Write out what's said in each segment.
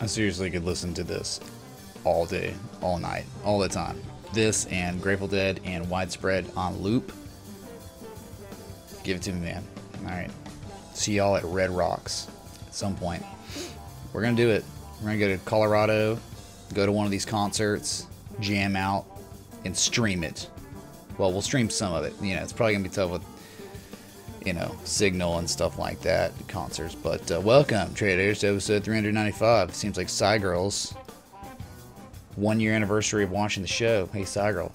I seriously could listen to this all day, all night, all the time. This and Grateful Dead and Widespread on loop. Give it to me, man. Alright. See y'all at Red Rocks at some point. We're going to do it. We're going to go to Colorado, go to one of these concerts, jam out, and stream it. Well, we'll stream some of it. You know, it's probably going to be tough with, you know, signal and stuff like that, concerts. But welcome, traders, to episode 395. Seems like Cygirls. 1 year anniversary of watching the show. Hey, Cygirl.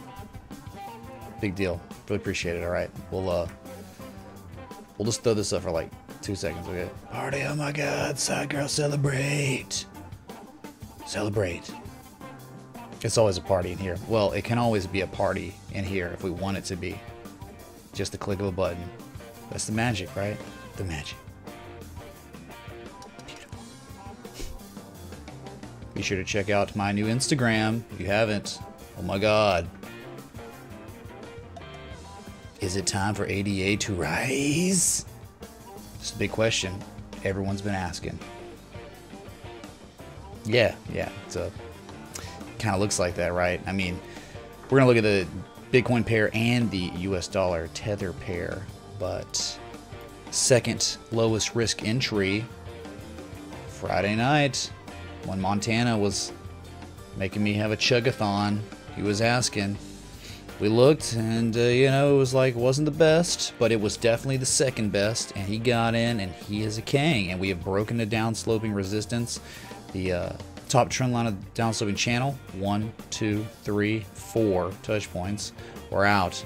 Big deal. Really appreciate it. All right. We'll just throw this up for like 2 seconds, okay? Party, oh my god, Cygirl, celebrate. Celebrate. It's always a party in here. Well, it can always be a party in here if we want it to be. Just the click of a button. That's the magic, right? The magic. Beautiful. Be sure to check out my new Instagram if you haven't. Oh my god. Is it time for ADA to rise? Just a big question everyone's been asking. Yeah, it's a kind of looks like that, right? I mean, we're gonna look at the Bitcoin pair and the US dollar tether pair, but second lowest risk entry Friday night when Montana was making me have a chug-a-thon. He was asking. We looked, and you know, it was like, wasn't the best, but it was definitely the second best, and he got in, and he is a king, and we have broken the downsloping resistance. The top trend line of the downsloping channel, 1, 2, 3, 4 touch points. We're out.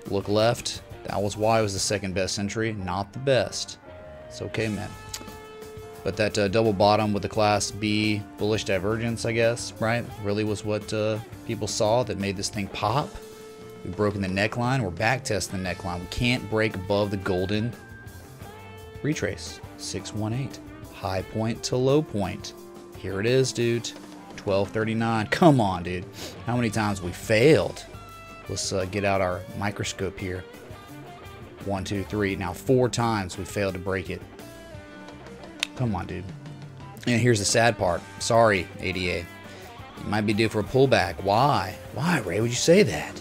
Look left. That was why it was the second best entry, not the best. It's okay, man. But that double bottom with the Class B bullish divergence, I guess, right, really was what people saw that made this thing pop. We've broken the neckline. We're back testing the neckline. We can't break above the golden retrace. 618. High point to low point. Here it is, dude. 1239. Come on, dude. How many times we failed? Let's get out our microscope here. 1, 2, 3. Now 4 times we failed to break it. Come on, dude. And here's the sad part. Sorry, ADA. You might be due for a pullback. Why? Why, Ray, would you say that?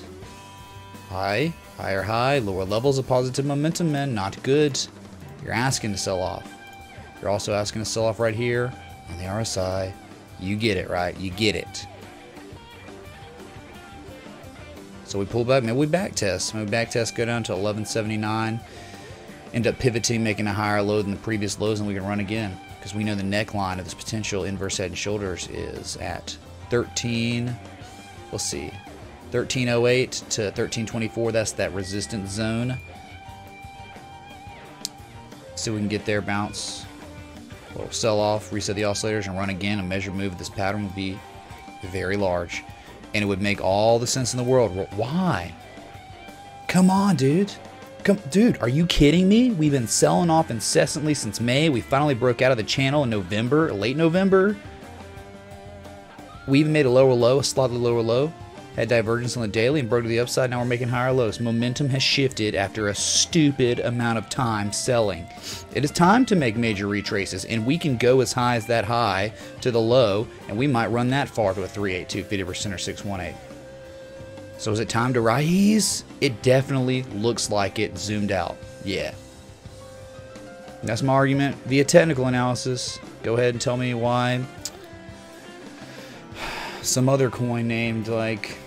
High, higher high, lower levels of positive momentum, man. Not good. You're asking to sell off. You're also asking to sell off right here on the RSI. You get it, right? You get it. So we pull back. Maybe we back test. Maybe back test go down to 1179. End up pivoting, making a higher low than the previous lows, and we can run again. Because we know the neckline of this potential inverse head and shoulders is at 13, let's see, 1308 to 1324. That's that resistance zone. See if we can get there, bounce. We'll sell off, reset the oscillators, and run again. A measured move of this pattern would be very large. And it would make all the sense in the world. Why? Come on, dude. Dude, are you kidding me? We've been selling off incessantly since May. We finally broke out of the channel in November, late November. We even made a lower low, a slightly lower low. Had divergence on the daily and broke to the upside. Now we're making higher lows. Momentum has shifted after a stupid amount of time selling. It is time to make major retraces, and we can go as high as that high to the low, and we might run that far to a 382, 50% or 618. So is it time to rise? It definitely looks like it zoomed out. Yeah. That's my argument via technical analysis. Go ahead and tell me why some other coin named like,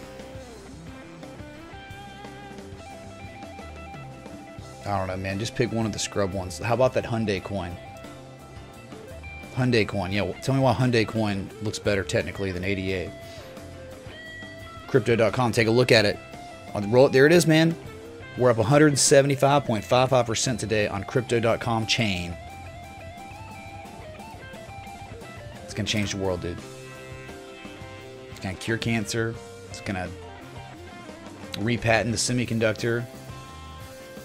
I don't know, man. Just pick one of the scrub ones. How about that Hyundai coin? Hyundai coin. Yeah, tell me why Hyundai coin looks better technically than ADA. Crypto.com, take a look at it. On the roll, there it is, man. We're up 175.55% today on Crypto.com chain. It's gonna change the world, dude. It's gonna cure cancer. It's gonna repatent the semiconductor,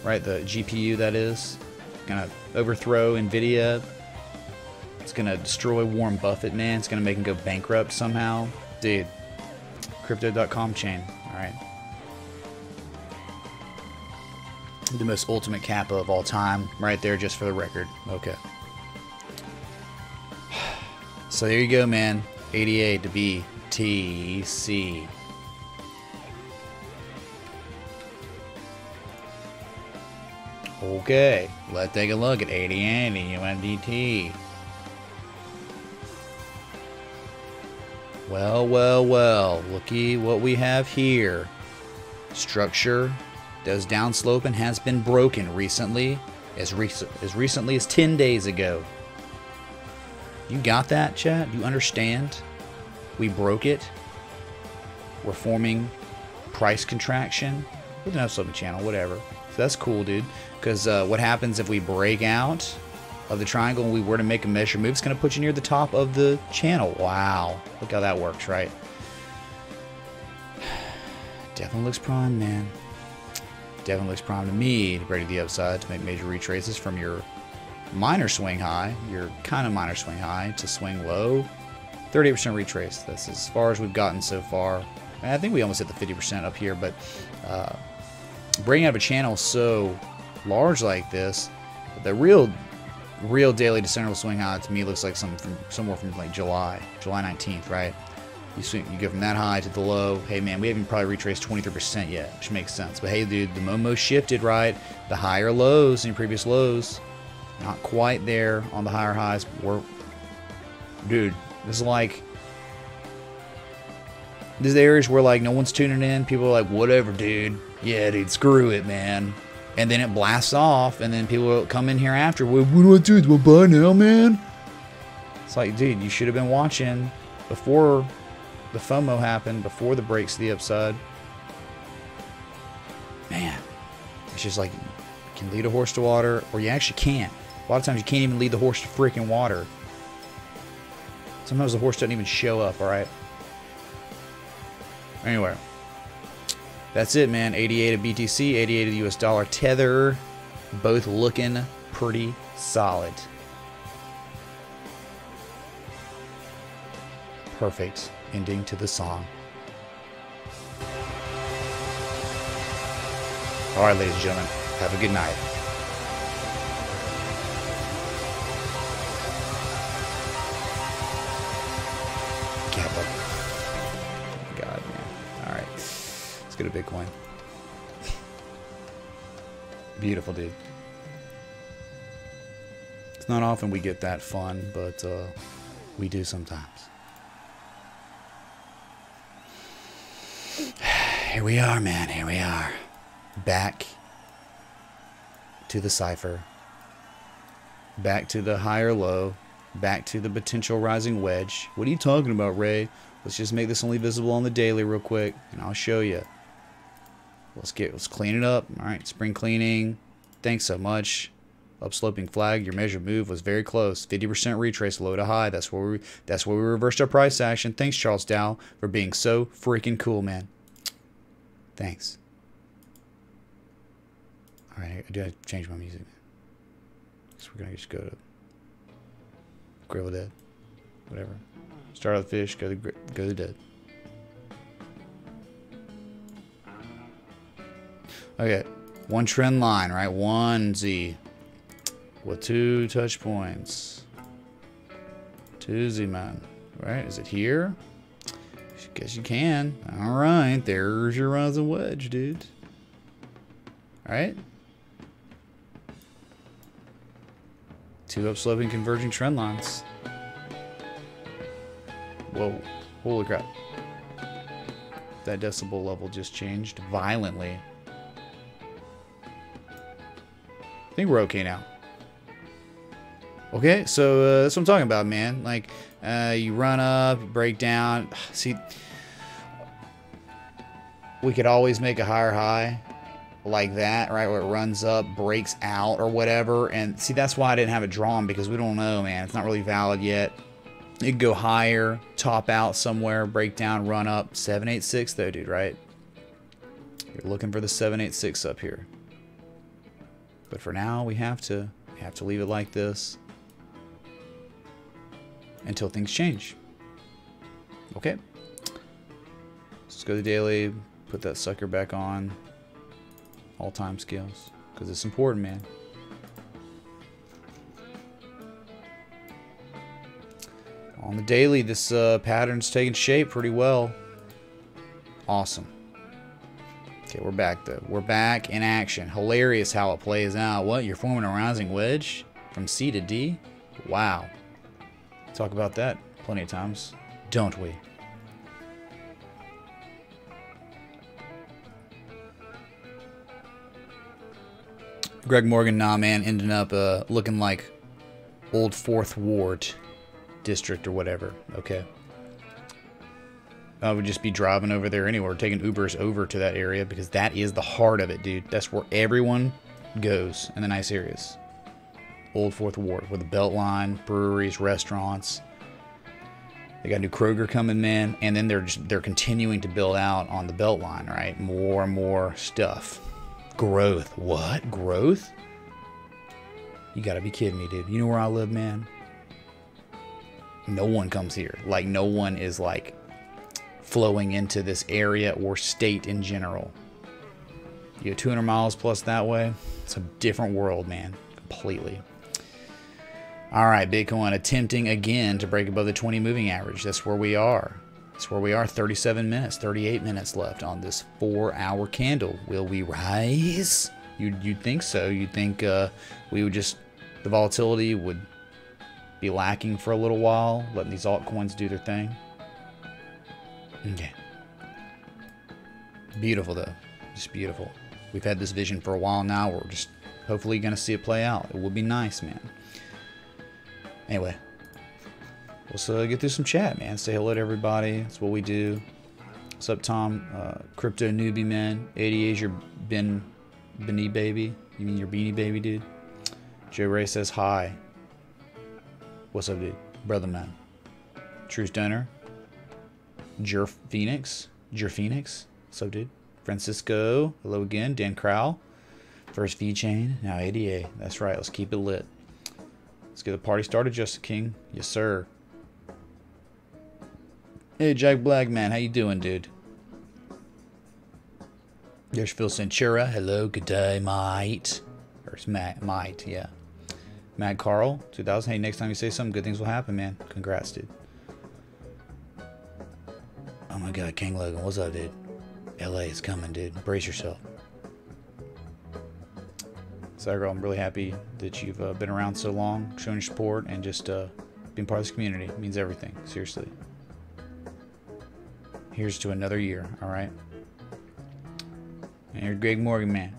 right? The GPU, that is. It's gonna overthrow NVIDIA. It's gonna destroy Warren Buffett, man. It's gonna make him go bankrupt somehow, dude. Crypto.com chain. All right. The most ultimate kappa of all time, right there, just for the record. Okay. So there you go, man. 88 to BTC. Okay, let's take a look at 88 USDT. Well, well, well. Looky what we have here. Structure does downslope and has been broken recently, as recently as 10 days ago. You got that, chat? You understand? We broke it. We're forming price contraction with an upsloping channel, whatever. So that's cool, dude. Because what happens if we break out of the triangle and we were to make a measure move? It's going to put you near the top of the channel. Wow. Look how that works, right? Definitely looks prime, man. Definitely looks prime to me to break to the upside to make major retraces from your minor swing high, your kind of minor swing high, to swing low. 38% retrace. That's as far as we've gotten so far. And I think we almost hit the 50% up here, but breaking out of a channel so large like this, the real daily discernible swing high to me looks like somewhere from like July 19th, right? You go from that high to the low. Hey man, we haven't probably retraced 23% yet, which makes sense. But hey dude, the Momo shifted, right? The higher lows in your previous lows, not quite there on the higher highs. Dude, this is like, these areas where like no one's tuning in. People are like, whatever, dude. Yeah, dude, screw it, man. And then it blasts off, and then people will come in here after. What do I do? Do I buy now, man? It's like, dude, you should have been watching before the FOMO happened, before the breaks to the upside. Man, it's just like, you can lead a horse to water, or you actually can't. A lot of times you can't even lead the horse to freaking water. Sometimes the horse doesn't even show up, alright? Anyway, that's it, man. 88 of BTC, 88 of the US dollar tether. Both looking pretty solid. Perfect ending to the song. Alright, ladies and gentlemen, have a good night. God, man. Alright. Let's go to Bitcoin. Beautiful, dude. It's not often we get that fun, but we do sometimes. Here we are, man. Here we are. Back to the cipher. Back to the higher low. Back to the potential rising wedge. What are you talking about, Ray? Let's just make this only visible on the daily real quick, and I'll show you. Let's clean it up. All right, spring cleaning. Thanks so much. Upsloping flag. Your measured move was very close. 50% retrace, low to high. That's where we reversed our price action. Thanks, Charles Dow, for being so freaking cool, man. Thanks. All right, I do have to change my music. So we're gonna just go to Grill Dead, whatever. Start with the fish, go to the dead. Okay, one trend line, right? One Z with 2 touch points. 2 Z man, right? Is it here? Guess you can. All right, there's your rising wedge, dude. All right. 2 upsloping converging trend lines. Whoa, holy crap. That decibel level just changed violently. I think we're okay now. Okay, so that's what I'm talking about, man. Like, you run up, break down. See, we could always make a higher high like that, right, where it runs up, breaks out or whatever. And see, that's why I didn't have it drawn, because we don't know, man. It's not really valid yet. It could go higher, top out somewhere, break down, run up. 786 though, dude, right? You're looking for the 786 up here. But for now, we have to leave it like this until things change. Okay. Let's go to daily, put that sucker back on all time scales, because it's important, man. On the daily, this pattern's taking shape pretty well. Awesome. Okay, we're back though. We're back in action. Hilarious how it plays out. What? You're forming a rising wedge from C to D? Wow. Talk about that plenty of times, don't we? Greg Morgan, nah man, ending up looking like old 4th Ward district or whatever. Okay. I would just be driving over there anywhere, taking Ubers over to that area because that is the heart of it, dude. That's where everyone goes in the nice areas. Old 4th Ward with the Beltline, breweries, restaurants. They got a new Kroger coming, man, and then they're continuing to build out on the Beltline, right? More and more stuff. Growth. What? Growth? You gotta be kidding me, dude. You know where I live, man? No one comes here. Like, no one is like flowing into this area or state in general. You go 200 miles plus that way, it's a different world, man. Completely. Alright, Bitcoin attempting again to break above the 20 moving average. That's where we are. That's where we are. 37 minutes, 38 minutes left on this 4-hour candle. Will we rise? You'd think so. You'd think we would just, the volatility would be lacking for a little while, letting these altcoins do their thing. Okay. Beautiful though. Just beautiful. We've had this vision for a while now. We're just hopefully going to see it play out. It would be nice, man. Anyway, let's get through some chat, man. Say hello to everybody. That's what we do. What's up, Tom? Crypto newbie, man. 88 is your Beanie baby. You mean your beanie baby, dude? Joe Ray says hi. What's up, dude? Brother, man. Truth Donor. Jer Phoenix. What's up, dude? Francisco. Hello again. Dan Crowell. First V chain. Now 88. That's right. Let's keep it lit. Let's get the party started, Justin King. Yes, sir. Hey, Jack Black, man. How you doing, dude? There's Phil Centura. Hello, good day, mate. Or it's mate, yeah. Matt Carl, 2000. Hey, next time you say something, good things will happen, man. Congrats, dude. Oh my God, King Logan. What's up, dude? LA is coming, dude. Brace yourself. Cyro, I'm really happy that you've been around so long, showing your support, and just being part of this community. It means everything, seriously. Here's to another year, all right? And here's Greg Morgan, man.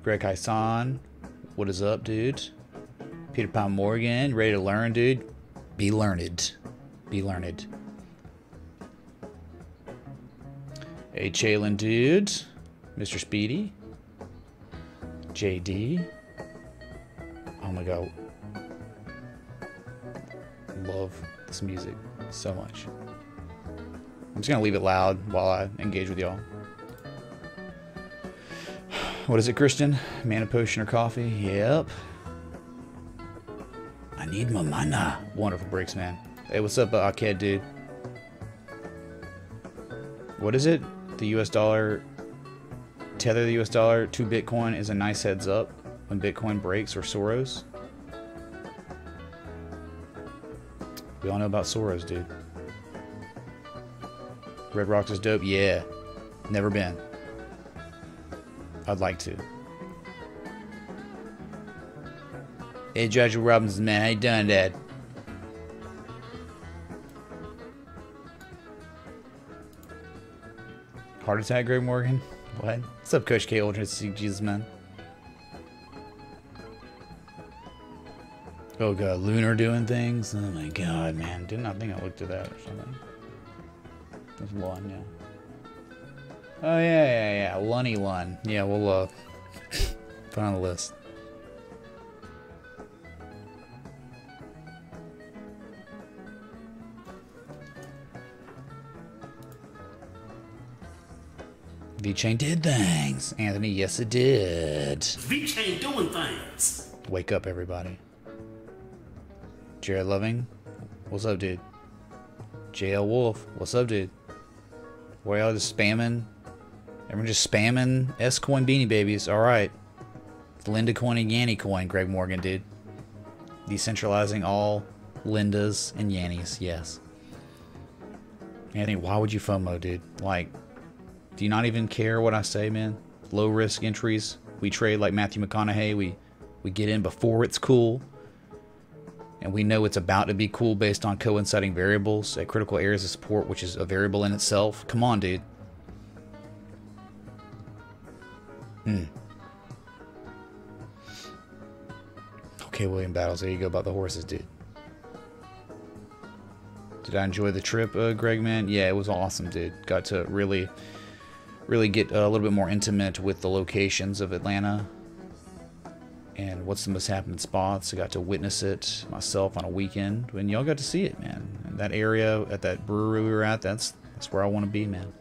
Greg Hyson, what is up, dude? Peter Pan Morgan, ready to learn, dude? Be learned. Be learned. Hey, Chalin, dude. Mr. Speedy. JD. Oh my God. Love this music so much. I'm just gonna leave it loud while I engage with y'all. What is it, Christian? Mana potion or coffee? Yep. I need my mana. Wonderful breaks, man. Hey, what's up, Aked, dude? What is it? The US dollar. Tether the US dollar to Bitcoin is a nice heads up when Bitcoin breaks or Soros. We all know about Soros, dude. Red Rocks is dope. Yeah. Never been. I'd like to. Hey, Joshua Robinson, man. How you doing, Dad? Heart attack, Greg Morgan? What? What's up, Coach K? Ultra Jesus, man. Oh God, Lunar doing things. Oh my God, man. Didn't I think I looked at that or something? There's one, yeah. Oh yeah. Lunny Lun. Yeah, we'll put on the list. V-Chain did things. Anthony, yes it did. V-Chain doing things. Wake up, everybody. Jared Loving, what's up, dude? JL Wolf, what's up, dude? Why y'all just spamming? Everyone just spamming S-Coin Beanie Babies. Alright. Linda Coin and Yanny Coin, Greg Morgan, dude. Decentralizing all Lindas and Yannies, yes. Anthony, why would you FOMO, dude? Like, do you not even care what I say, man? Low risk entries. We trade like Matthew McConaughey. We get in before it's cool. And we know it's about to be cool based on coinciding variables at critical areas of support, which is a variable in itself. Come on, dude. Okay, William Battles. There you go about the horses, dude. Did I enjoy the trip, Greg, man? Yeah, it was awesome, dude. Got to really get a little bit more intimate with the locations of Atlanta and what's the most happening spots. I got to witness it myself on a weekend, and y'all got to see it, man. And that area at that brewery we were at, that's where I want to be, man.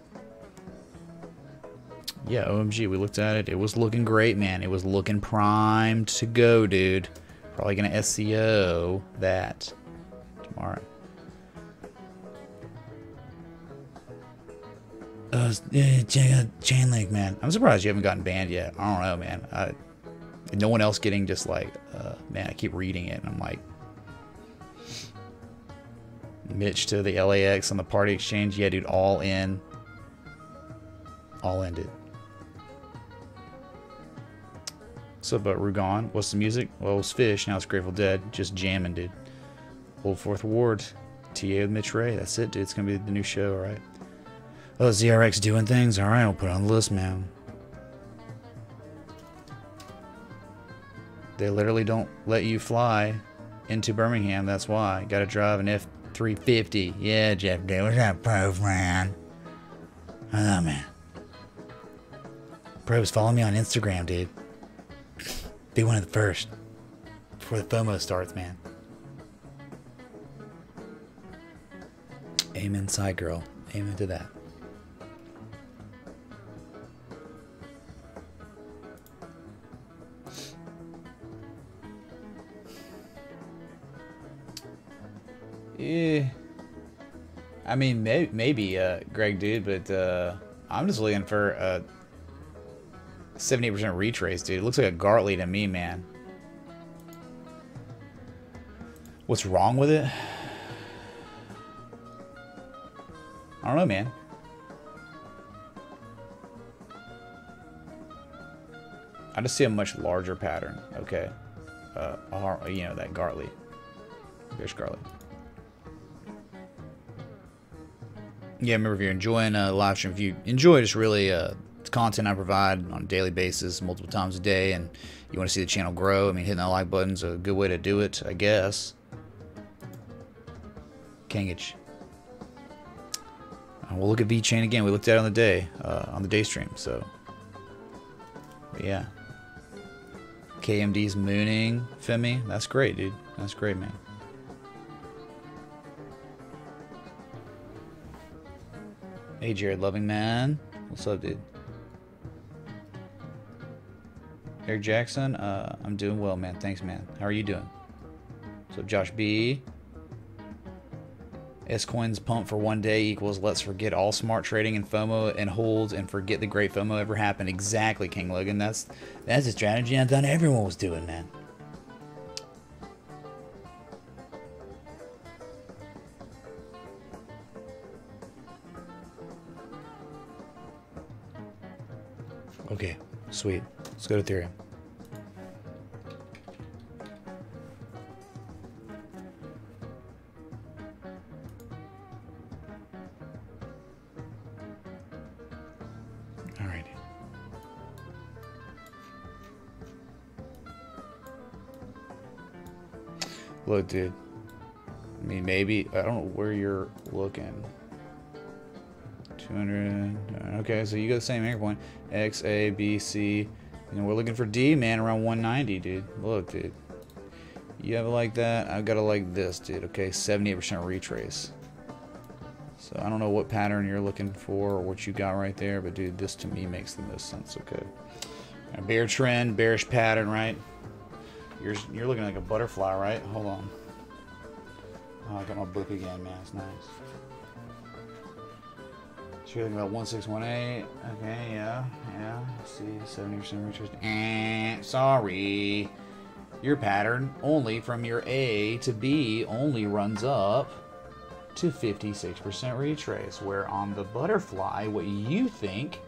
Yeah, OMG, we looked at it. It was looking great, man. It was looking primed to go, dude. Probably gonna SEO that tomorrow. Chain Link, man. I'm surprised you haven't gotten banned yet. I don't know, man. No one else getting just like, man, I keep reading it and I'm like, Mitch to the LAX on the party exchange. Yeah, dude, all in. All in, dude. What's up, Rugon? What's the music? Well, it was Fish. Now it's Grateful Dead. Just jamming, dude. Old Fourth Ward. TA with Mitch Ray. That's it, dude. It's going to be the new show, all right? Oh, ZRX doing things? All right, I'll put it on the list, man. They literally don't let you fly into Birmingham. That's why. Got to drive an F-350. Yeah, Jeff Day. What's up, Prove, man? Oh, man. Probes, follow me on Instagram, dude. Be one of the first. Before the FOMO starts, man. Amen, side girl. Amen to that. Yeah. I mean, maybe Greg, dude, but I'm just looking for a 78% retrace, dude. It looks like a Gartley to me, man. What's wrong with it? I don't know, man. I just see a much larger pattern. Okay. You know, that Gartley. There's Gartley. Yeah, remember, if you're enjoying a live stream, if you enjoy just really content I provide on a daily basis, multiple times a day, and you want to see the channel grow, I mean, hitting that like button's a good way to do it, I guess. Kangage. We'll look at VeChain again. We looked at it on the day stream, so. But yeah. KMD's mooning, Femi. That's great, dude. That's great, man. Hey, Jared Loving Man. What's up, dude? Eric Jackson. I'm doing well, man. Thanks, man. How are you doing? What's up, Josh B? S-Coins pump for one day equals let's forget all smart trading and FOMO and holds and forget the great FOMO ever happened. Exactly, King Logan. That's a strategy I thought everyone was doing, man. Okay, sweet. Let's go to Ethereum. Alrighty. Look, dude. I mean, maybe, I don't know where you're looking. 200. Okay, so you got the same anchor point. X, A, B, C. And we're looking for D, man, around 190, dude. Look, dude. You have it like that. I've got it like this, dude. Okay, 78% retrace. So I don't know what pattern you're looking for or what you got right there, but dude, this to me makes the most sense. Okay. A bear trend, bearish pattern, right? You're looking like a butterfly, right? Hold on. Oh, I got my book again, man. It's nice. So you're thinking about 1618. Okay, yeah. See, 70% retrace. Sorry. Your pattern only from your A to B only runs up to 56% retrace, where on the butterfly, what you think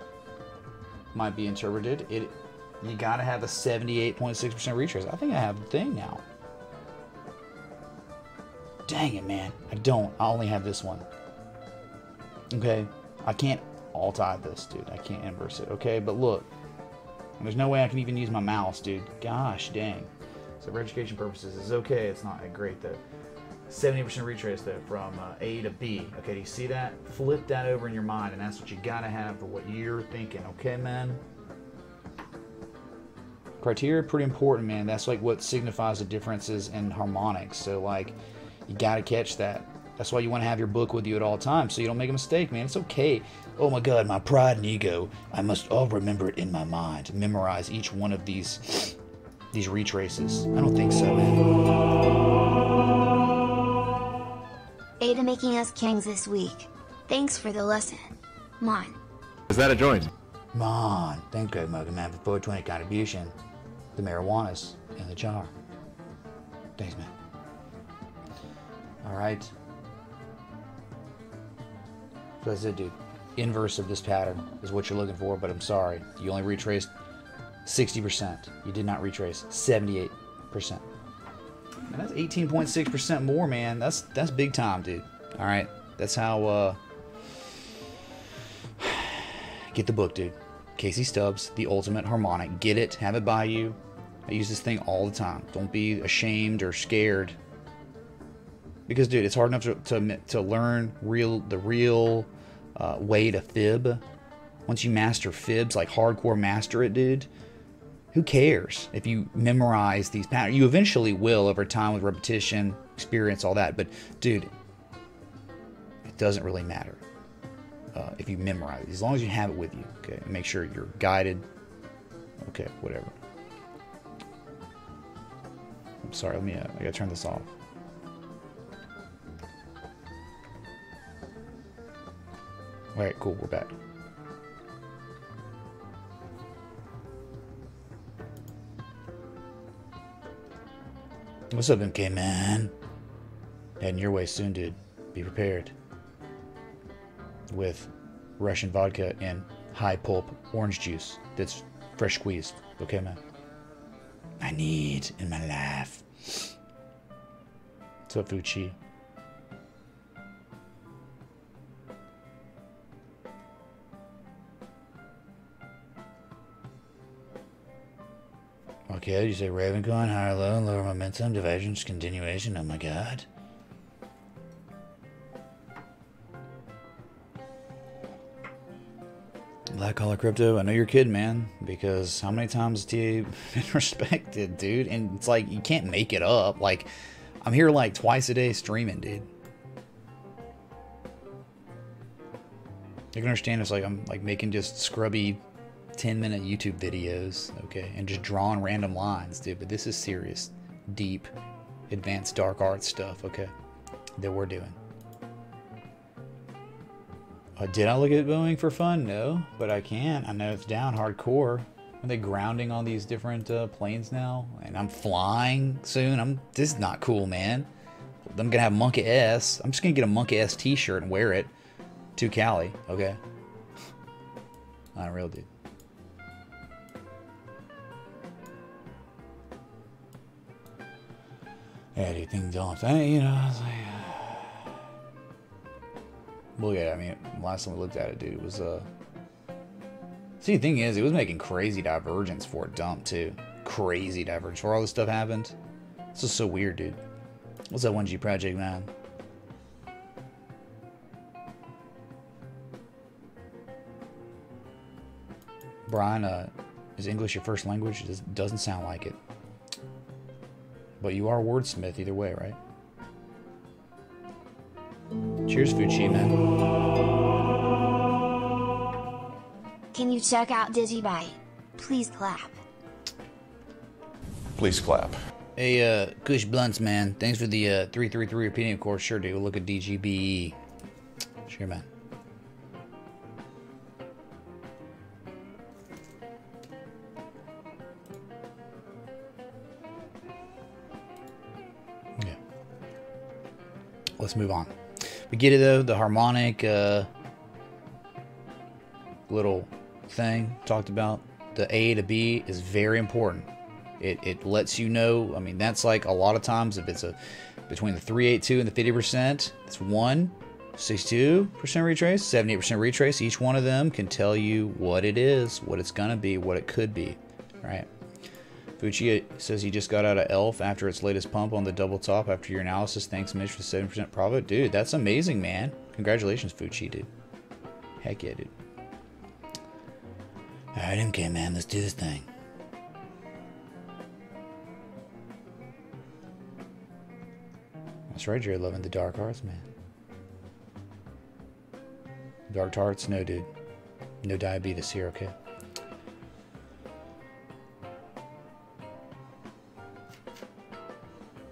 might be interpreted, you gotta have a 78.6% retrace. I think I have the thing now. Dang it, man. I don't. I only have this one. Okay? I can't alt-I this, dude. I can't inverse it, okay? But look. There's no way I can even use my mouse, dude. Gosh dang. So for education purposes, it's okay. It's not great, though. 70% retrace, though, from A to B. Okay, do you see that? Flip that over in your mind, and that's what you gotta have for what you're thinking, okay, man? Criteria pretty important, man. That's like what signifies the differences in harmonics. So, like, you gotta catch that. That's why you want to have your book with you at all times, so you don't make a mistake, man. It's okay. Oh my God, my pride and ego. I must all remember it in my mind. Memorize each one of these retraces. I don't think so, man. Ada making us kings this week. Thanks for the lesson. Mon. Is that a joint? Mon. Thank you, Mugger Man, for 420 contribution. The marijuana's in the jar. Thanks, man. Alright. So that's it, dude. Inverse of this pattern is what you're looking for, but I'm sorry. You only retraced 60%. You did not retrace 78%. And that's 18.6% more, man. That's big time, dude. Alright. That's how get the book, dude. Casey Stubbs, The Ultimate Harmonic. Get it, have it by you. I use this thing all the time. Don't be ashamed or scared. Because, dude, it's hard enough to learn the real way to fib. Once you master fibs, like hardcore master it, dude, who cares if you memorize these patterns? You eventually will over time with repetition, experience, all that. But, dude, it doesn't really matter if you memorize it. As long as you have it with you, okay? Make sure you're guided. Okay, whatever. I'm sorry, I gotta turn this off. Alright, cool, we're back. What's up, MK, man? Heading your way soon, dude. Be prepared. With Russian vodka and high pulp orange juice that's fresh squeezed. Okay, man? I need in my life. What's up, Fuchi? Okay, you say Ravencoin, higher low, lower momentum, divergence, continuation. Oh my God. Black Collar Crypto, I know you're kidding, man. Because how many times have you been respected, dude? And it's like, you can't make it up. Like, I'm here like twice a day streaming, dude. You can understand it's like I'm like making just scrubby 10-minute YouTube videos, okay, and just drawing random lines, dude. But this is serious, deep, advanced dark art stuff, okay, that we're doing. Did I look at Boeing for fun? No, but I can. I know it's down hardcore. Are they grounding on these different planes now? And I'm flying soon. This is not cool, man. I'm gonna have Monkey S. I'm just gonna get a Monkey S t-shirt and wear it to Cali, okay? Not real, dude. Yeah, dude, things don't. You know, it's like, look at it. I mean, last time we looked at it, dude, it was See, the thing is, it was making crazy divergence for a dump too. Crazy divergence where all this stuff happened. This is so weird, dude. What's that 1G project, man? Brian, is English your first language? It doesn't sound like it. But you are a wordsmith either way, right? Cheers, Fuchi, man. Can you check out DigiByte? Please clap. Please clap. Hey, Kush Blunts, man. Thanks for the 333 repeating, of course. Sure, dude. We'll look at DGBE. Sure, man. let's move on. We get it though. The harmonic little thing talked about. The A to B is very important. It lets you know. I mean, that's like a lot of times if it's between the 382 and the 50%, it's 62% retrace, 78% retrace. Each one of them can tell you what it is, what it's gonna be, what it could be, right? Fucci says he just got out of ELF after its latest pump on the double top after your analysis. Thanks, Mitch, for 7% profit. Dude, that's amazing, man. Congratulations, Fucci, dude. Heck yeah, dude. Alright, MK, man, let's do this thing. That's right, you're loving the dark arts, man. Dark tarts? No, dude. No diabetes here, okay?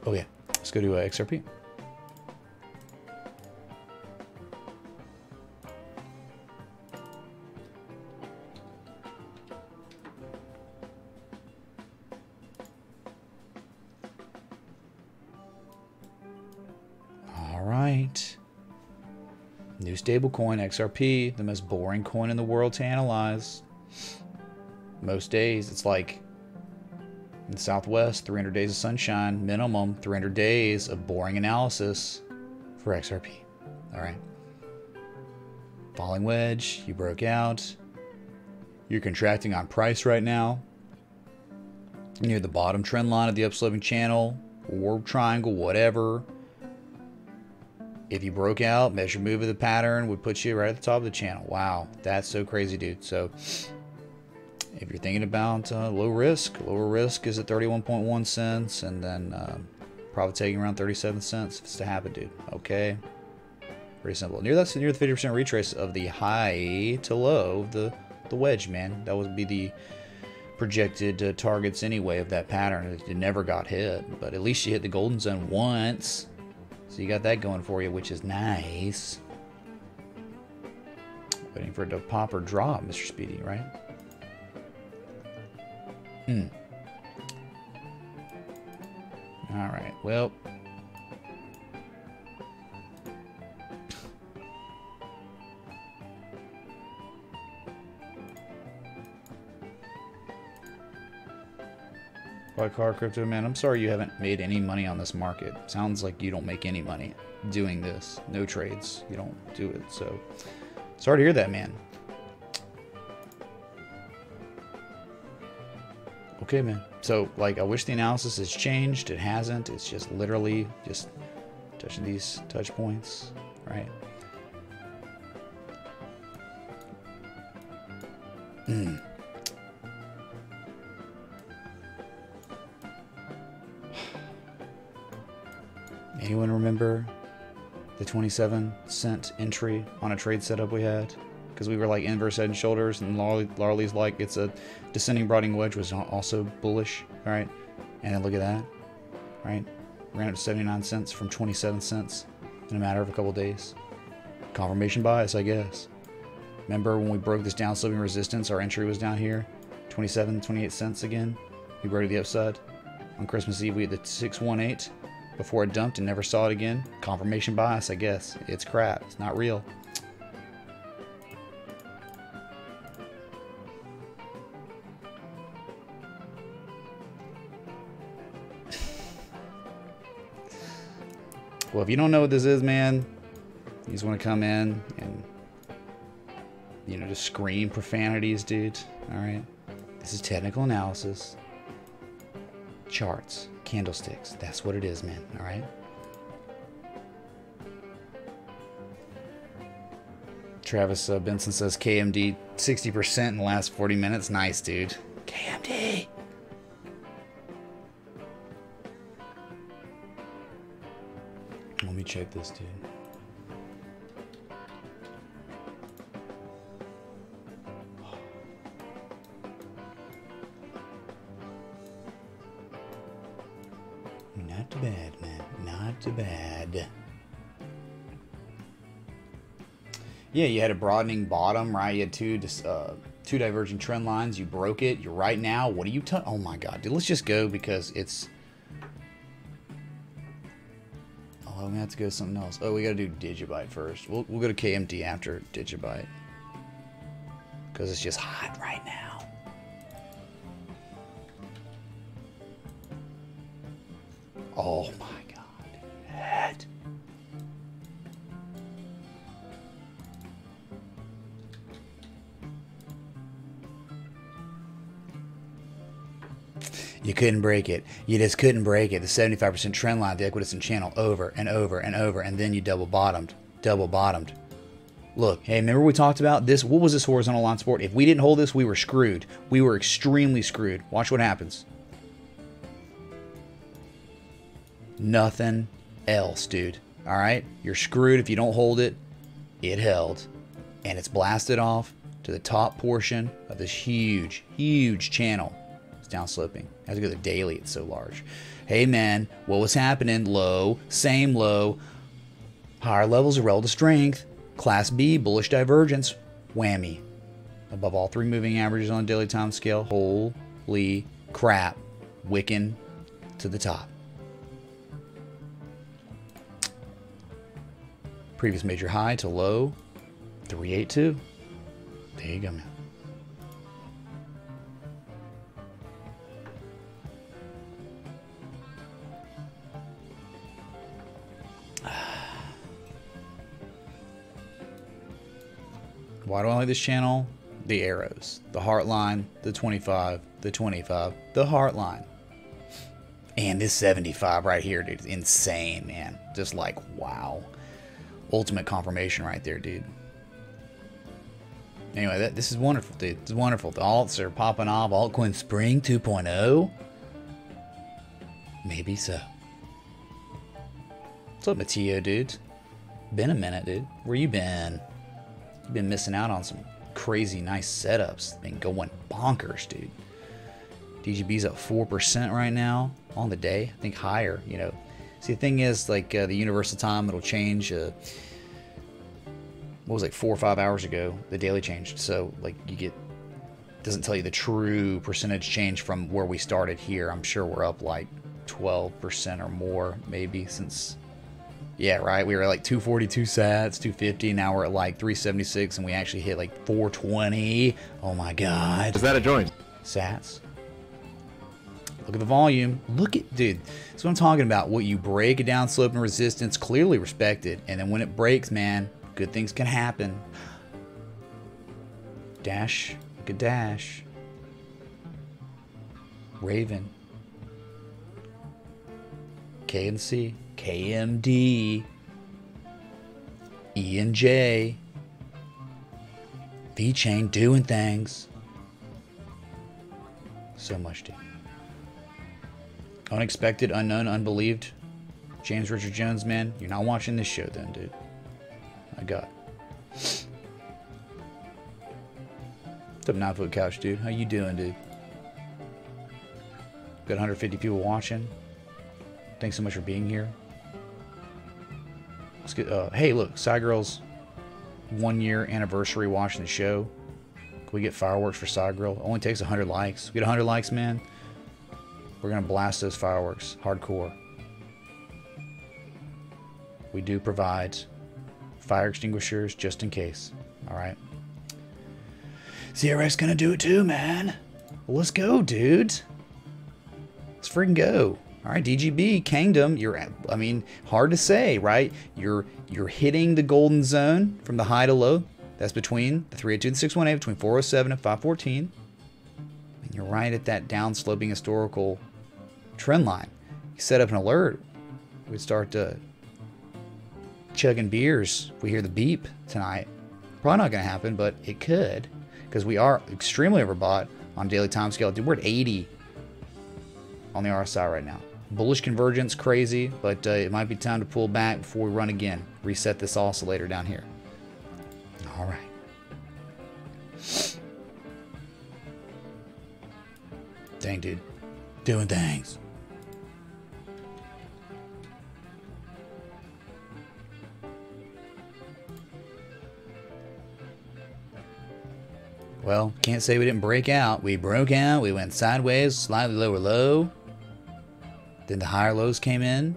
Oh, yeah. Let's go to XRP. All right. New stablecoin, XRP, the most boring coin in the world to analyze. Most days, it's like in the Southwest, 300 days of sunshine, minimum 300 days of boring analysis for XRP. All right. Falling wedge, you broke out. You're contracting on price right now. Near the bottom trend line of the upsloping channel or triangle, whatever. If you broke out, measure move of the pattern would put you right at the top of the channel. Wow, that's so crazy, dude. So if you're thinking about lower risk is at 31.1 cents, and then profit taking around 37 cents if it's to happen, dude. Okay, pretty simple. Near the 50% retrace of the high to low of the wedge, man. That would be the projected targets anyway of that pattern. It never got hit, but at least you hit the golden zone once. So you got that going for you, which is nice. Waiting for it to pop or drop, Mr. Speedy, right? All right, well. Buy car crypto, man. I'm sorry you haven't made any money on this market. Sounds like you don't make any money doing this. No trades. You don't do it. So sorry to hear that, man. Okay, man. So, like, I wish the analysis has changed. It hasn't. It's just literally just touching these touch points, right? Anyone remember the 27-cent entry on a trade setup we had? Because we were like inverse head and shoulders, and Larley's like it's a descending broadening wedge was also bullish, all right? And then look at that, right? Ran up to 79 cents from 27 cents in a matter of a couple days. Confirmation bias, I guess. Remember when we broke this down sloping resistance, our entry was down here, 27, 28 cents again. We broke to the upside. On Christmas Eve, we hit the 618 before it dumped and never saw it again. Confirmation bias, I guess. It's crap. It's not real. Well, if you don't know what this is, man, you just want to come in and, you know, just scream profanities, dude. All right. This is technical analysis. Charts, candlesticks. That's what it is, man. All right. Travis Benson says KMD 60% in the last 40 minutes. Nice, dude. KMD. Let me check this, dude. Not too bad, man. Not too bad. Yeah, you had a broadening bottom, right? You had two diverging trend lines. You broke it. You're right now. What are you talking? Oh my God, dude. Let's just go because it's. Oh I'm gonna have to go to something else. Oh, we gotta do Digibyte first. We'll go to KMD after Digibyte. Because it's just hot right now. Oh my god. That. You couldn't break it. You just couldn't break it. The 75% trend line, the equidistant channel, over and over and over, and then you double bottomed. Double bottomed. Look, hey, remember we talked about this? What was this horizontal line support? If we didn't hold this, we were screwed. We were extremely screwed. Watch what happens. Nothing else, dude. All right? You're screwed if you don't hold it. It held. And it's blasted off to the top portion of this huge, huge channel. It's downsloping. I have to go to the daily. It's so large. Hey, man, what was happening? Low, same low. Higher levels of relative strength. Class B, bullish divergence. Whammy. Above all three moving averages on a daily time scale. Holy crap. Wicking to the top. Previous major high to low, 382. There you go, man. Why do I like this channel? The arrows, the heart line, the 25, the 25, the heart line. And this 75 right here, dude, is insane, man. Just like, wow. Ultimate confirmation right there, dude. Anyway, this is wonderful, dude. It's wonderful. The alts are popping off. Altcoin Spring 2.0. Maybe so. What's up, Mateo, dude? Been a minute, dude. Where you been? You've been missing out on some crazy nice setups. Been going bonkers, dude. DGB's up 4% right now on the day. I think higher, you know. See, the thing is, like, the universal time, it'll change. What was it, like 4 or 5 hours ago, the daily changed. So, like, you get, doesn't tell you the true percentage change from where we started here. I'm sure we're up like 12% or more, maybe, since, yeah, right? We were at like 242 sats, 250. Now we're at like 376, and we actually hit like 420. Oh my God. Is that a joint? Sats. Look at the volume. Look at, dude, that's what I'm talking about. What you break a down slope and resistance, clearly respected. And then when it breaks, man, good things can happen. Dash. Look at Dash. Raven. KNC. KMD. E and J. V-Chain doing things. So much, dude. Unexpected, unknown, unbelieved. James Richard Jones, man. You're not watching this show then, dude. My God. What's up, 9-Foot Couch, dude? How you doing, dude? Got 150 people watching. Thanks so much for being here. Let's get, hey, look, Side Girl's 1 year anniversary watching the show. Can we get fireworks for Side Girl? It only takes 100 likes. We get 100 likes, man. We're going to blast those fireworks. Hardcore. We do provide fire extinguishers just in case. Alright. CRX going to do it too, man. Well, let's go, dude. Let's freaking go. Alright, DGB, Kingdom. You're, I mean, hard to say, right? You're hitting the golden zone from the high to low. That's between the 382 and the 618, between 407 and 514. And you're right at that down-sloping historical trend line. You set up an alert. We'd start chugging beers if we hear the beep tonight. Probably not going to happen, but it could. Because we are extremely overbought on daily time scale. Dude, we're at 80 on the RSI right now. Bullish convergence, crazy, but it might be time to pull back before we run again. Reset this oscillator down here. All right. Dang, dude. Doing things. Well, can't say we didn't break out. We broke out. We went sideways, slightly lower low. Then the higher lows came in.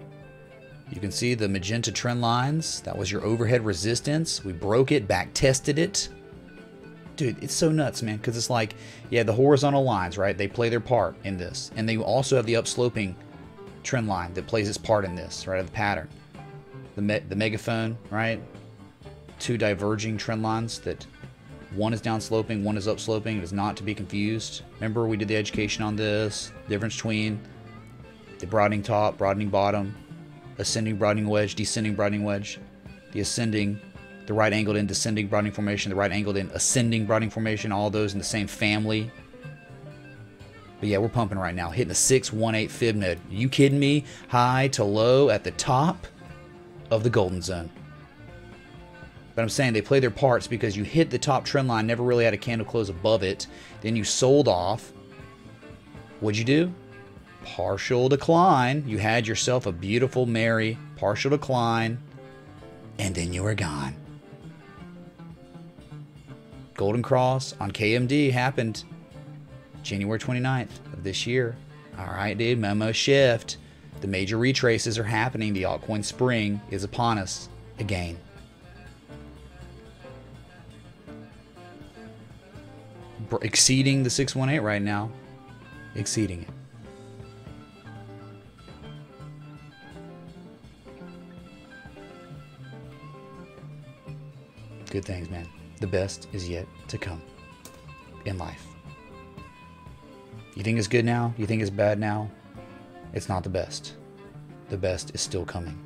You can see the magenta trend lines. That was your overhead resistance. We broke it, back tested it. Dude, it's so nuts, man, because it's like, yeah, the horizontal lines, right? They play their part in this. And they also have the upsloping trend line that plays its part in this, right, of the pattern. The megaphone, right? Two diverging trend lines that one is downsloping, one is upsloping. It is not to be confused. Remember, we did the education on this. Difference between the broadening top, broadening bottom, ascending broadening wedge, descending broadening wedge, the ascending, the right angled in descending broadening formation, the right angled in ascending broadening formation, all those in the same family. But yeah, we're pumping right now, hitting a 618 fib node. You kidding me? High to low at the top of the golden zone. But I'm saying they play their parts because you hit the top trend line, never really had a candle close above it. Then you sold off. What'd you do? Partial decline. You had yourself a beautiful, merry partial decline. And then you were gone. Golden Cross on KMD happened January 29th of this year. Alright, dude. Memo shift. The major retraces are happening. The altcoin spring is upon us again. Exceeding the 618 right now. Exceeding it. Good things, man. The best is yet to come in life. You think it's good now? You think it's bad now? It's not the best. The best is still coming.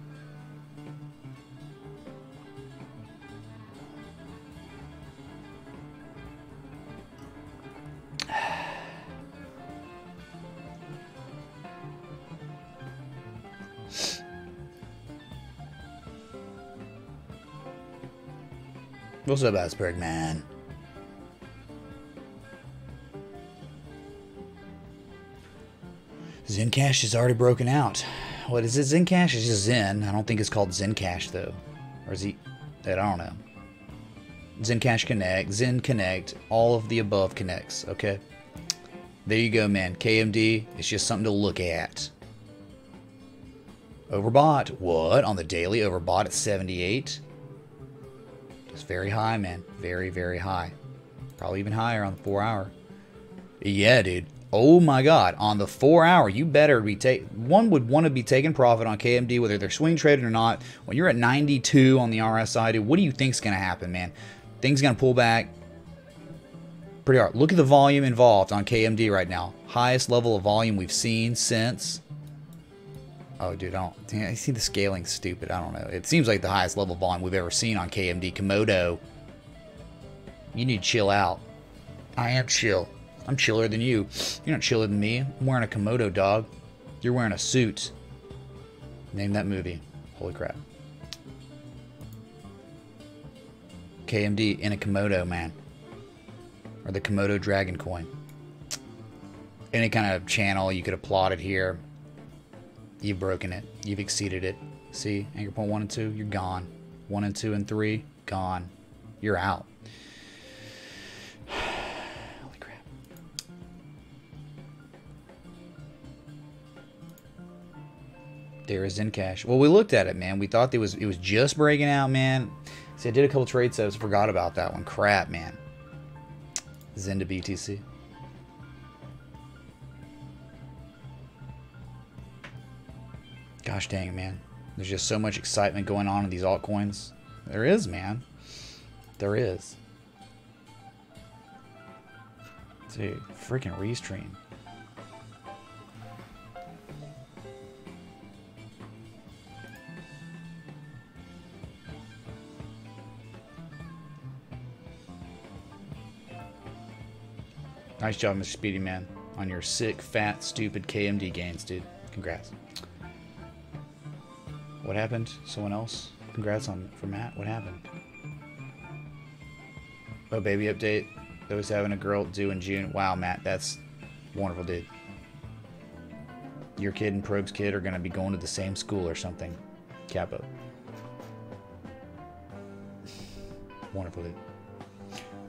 What's up, Asperg, man? Zencash is already broken out. What is it? Zencash is just Zen. I don't think it's called Zencash, though. Or is he? I don't know. Zencash Connect, Zen Connect, all of the above connects, okay? There you go, man. KMD, it's just something to look at. Overbought. What? On the daily, overbought at 78? It's very high, man. Very, very high. Probably even higher on the 4 hour. Yeah, dude. Oh my God. On the 4 hour, you better be one would want to be taking profit on KMD, whether they're swing traded or not. When you're at 92 on the RSI, dude, what do you think's going to happen, man? Things going to pull back pretty hard. Look at the volume involved on KMD right now. Highest level of volume we've seen since. Oh, dude, I see the scaling stupid. I don't know. It seems like the highest level volume we've ever seen on KMD. Komodo. You need to chill out. I am chill. I'm chiller than you. You're not chiller than me. I'm wearing a Komodo, dog. You're wearing a suit. Name that movie. Holy crap. KMD in a Komodo, man. Or the Komodo Dragon coin. Any kind of channel you could have plotted here. You've broken it. You've exceeded it. See? Anchor point 1 and 2, you're gone. 1 and 2 and 3, gone. You're out. Holy crap. There is Zencash. Well, we looked at it, man. We thought it was just breaking out, man. See, I did a couple trade sets. Forgot about that one. Crap, man. Zen to BTC. Gosh dang it, man. There's just so much excitement going on in these altcoins. There is, man. There is. Dude, freaking restream. Nice job, Mr. Speedy Man, on your sick, fat, stupid KMD gains, dude. Congrats. What happened? Someone else? Congrats for Matt. What happened? Oh, baby update. Those having a girl due in June. Wow, Matt, that's wonderful, dude. Your kid and Probe's kid are going to be going to the same school or something. Capo. Wonderful, dude.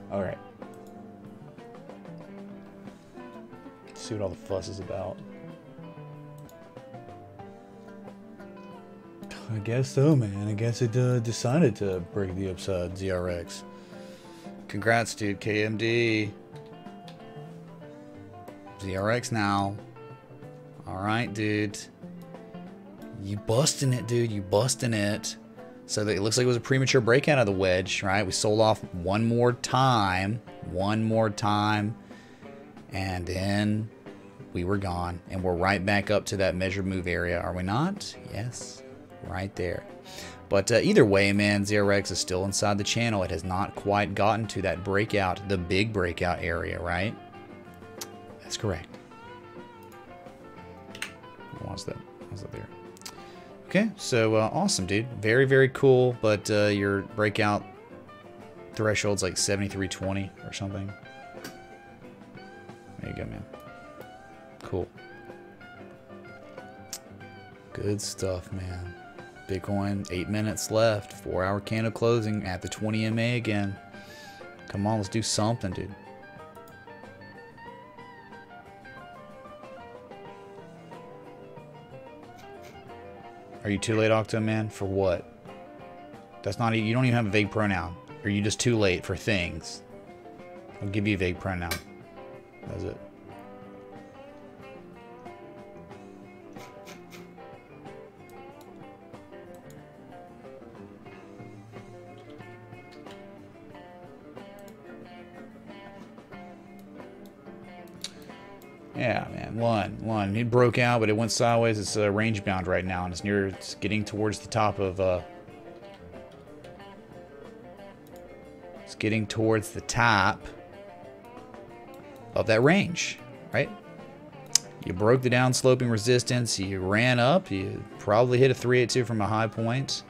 All right. Let's see what all the fuss is about. I guess so, man. I guess it decided to break the upside, ZRX. Congrats, dude. KMD. ZRX now. Alright, dude. You busting it, dude. You busting it. So it looks like it was a premature breakout of the wedge, right? We sold off one more time. One more time. And then we were gone. And we're right back up to that measured move area, are we not? Yes. Right there. But either way, man, ZRX is still inside the channel. It has not quite gotten to that breakout, the big breakout area, right? That's correct. What's that? What's that there? Okay, so awesome, dude. Very, very cool. But your breakout threshold's like 73.20 or something. There you go, man. Cool. Good stuff, man. Bitcoin, 8 minutes left. 4-hour candle closing at the 20 MA again. Come on, let's do something, dude. Are you too late, Octo Man? For what? That's not. You don't even have a vague pronoun. Or are you just too late for things? I'll give you a vague pronoun. That's it. Yeah, man. One. It broke out, but it went sideways. It's range bound right now, and it's getting towards the top of it's getting towards the top of that range, right? You broke the down sloping resistance. You ran up. You probably hit a 382 from a high point,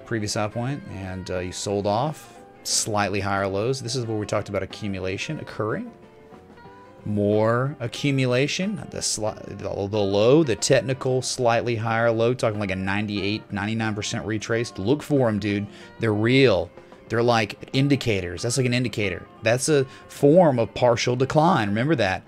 previous high point, and you sold off slightly higher lows. This is where we talked about accumulation occurring. More accumulation, the low, the technical slightly higher low, talking like a 98, 99% retrace. Look for them, dude. They're real. They're like indicators. That's like an indicator. That's a form of partial decline. Remember that.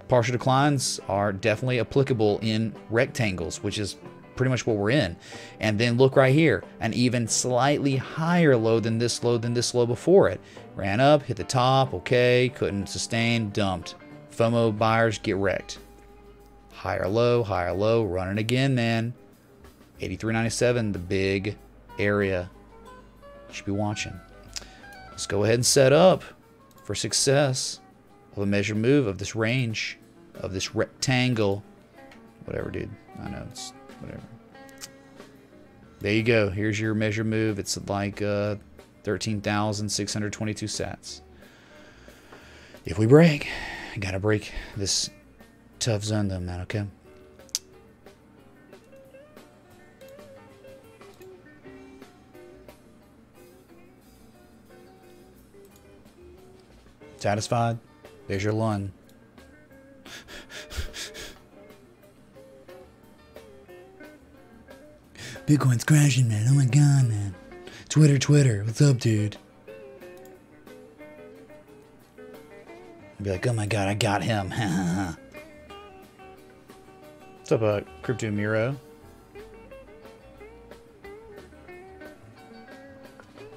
Partial declines are definitely applicable in rectangles, which is pretty much what we're in. And then look right here, an even slightly higher low than this low before it. Ran up, hit the top, okay, couldn't sustain, dumped. FOMO buyers get wrecked. Higher low, running again, man. 83.97, the big area. You should be watching. Let's go ahead and set up for success of a measured move of this range, of this rectangle. Whatever, dude. I know, it's whatever. There you go. Here's your measured move. It's like 13,622 sats. If we break, I gotta break this tough zone though, man, okay? Satisfied? There's your lun. Bitcoin's crashing, man. Oh my god, man. Twitter. What's up, dude? Be like, oh my god, I got him. What's up, Crypto Miro?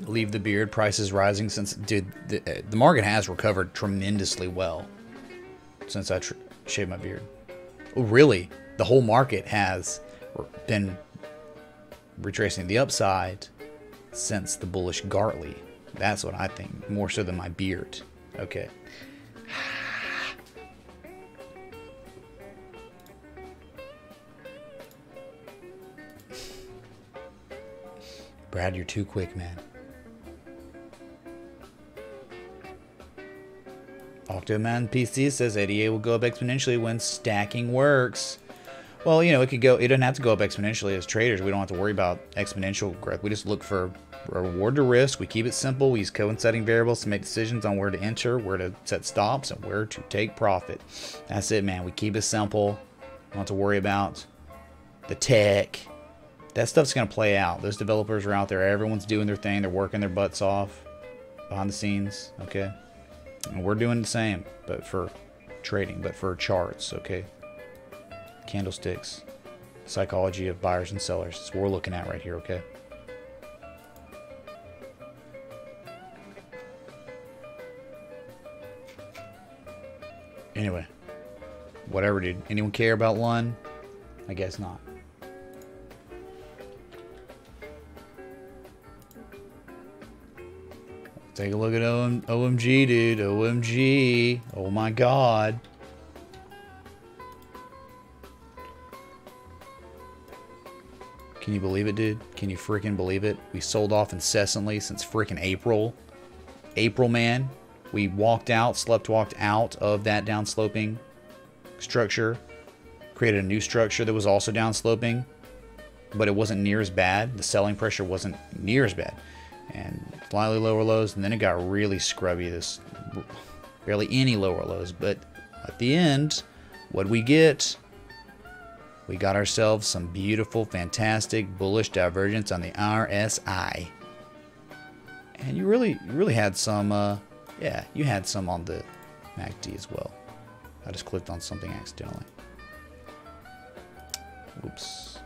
Leave the beard. Prices rising since, dude. The market has recovered tremendously well since I shaved my beard. Oh, really? The whole market has been retracing the upside since the bullish Gartley. That's what I think, more so than my beard. Okay. Brad, you're too quick, man. Octoman PC says ADA will go up exponentially when stacking works. Well, you know, it doesn't have to go up exponentially. As traders, we don't have to worry about exponential growth. We just look for reward to risk. We keep it simple. We use coinciding variables to make decisions on where to enter, where to set stops, and where to take profit. That's it, man. We keep it simple. We don't have to worry about the tech. That stuff's going to play out. Those developers are out there. Everyone's doing their thing. They're working their butts off behind the scenes, okay? And we're doing the same, but for trading, but for charts, okay? Candlesticks. Psychology of buyers and sellers. That's what we're looking at right here, okay? Anyway, whatever, dude. Anyone care about Lun? I guess not. Take a look at OMG, dude. OMG. Oh my god. Can you believe it, dude? Can you freaking believe it? We sold off incessantly since freaking April. April, man. We walked out, walked out of that downsloping structure. Created a new structure that was also downsloping. But it wasn't near as bad. The selling pressure wasn't near as bad. And slightly lower lows. And then it got really scrubby. This barely any lower lows. But at the end, what'd we get? We got ourselves some beautiful, fantastic, bullish divergence on the RSI. And you really had some, yeah, you had some on the MACD as well. I just clicked on something accidentally. Oops.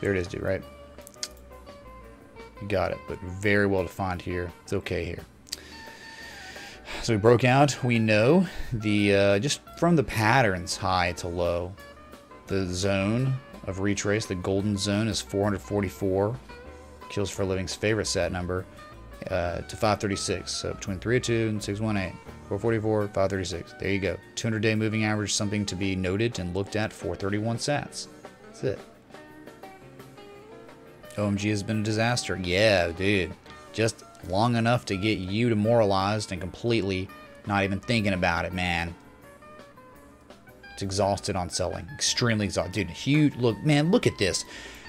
There it is, dude, right? You got it, but very well defined here. It's okay here. So we broke out. We know the just from the patterns high to low, the zone of retrace, the golden zone, is 444. Kills for a Living's favorite sat number to 536. So between 302 and 618, 444, 536. There you go. 200-day moving average, something to be noted and looked at. 431 sats. That's it. OMG has been a disaster. Yeah, dude. Just long enough to get you demoralized and completely not even thinking about it, man. It's exhausted on selling. Extremely exhausted. Dude, huge. Look, man, look at this.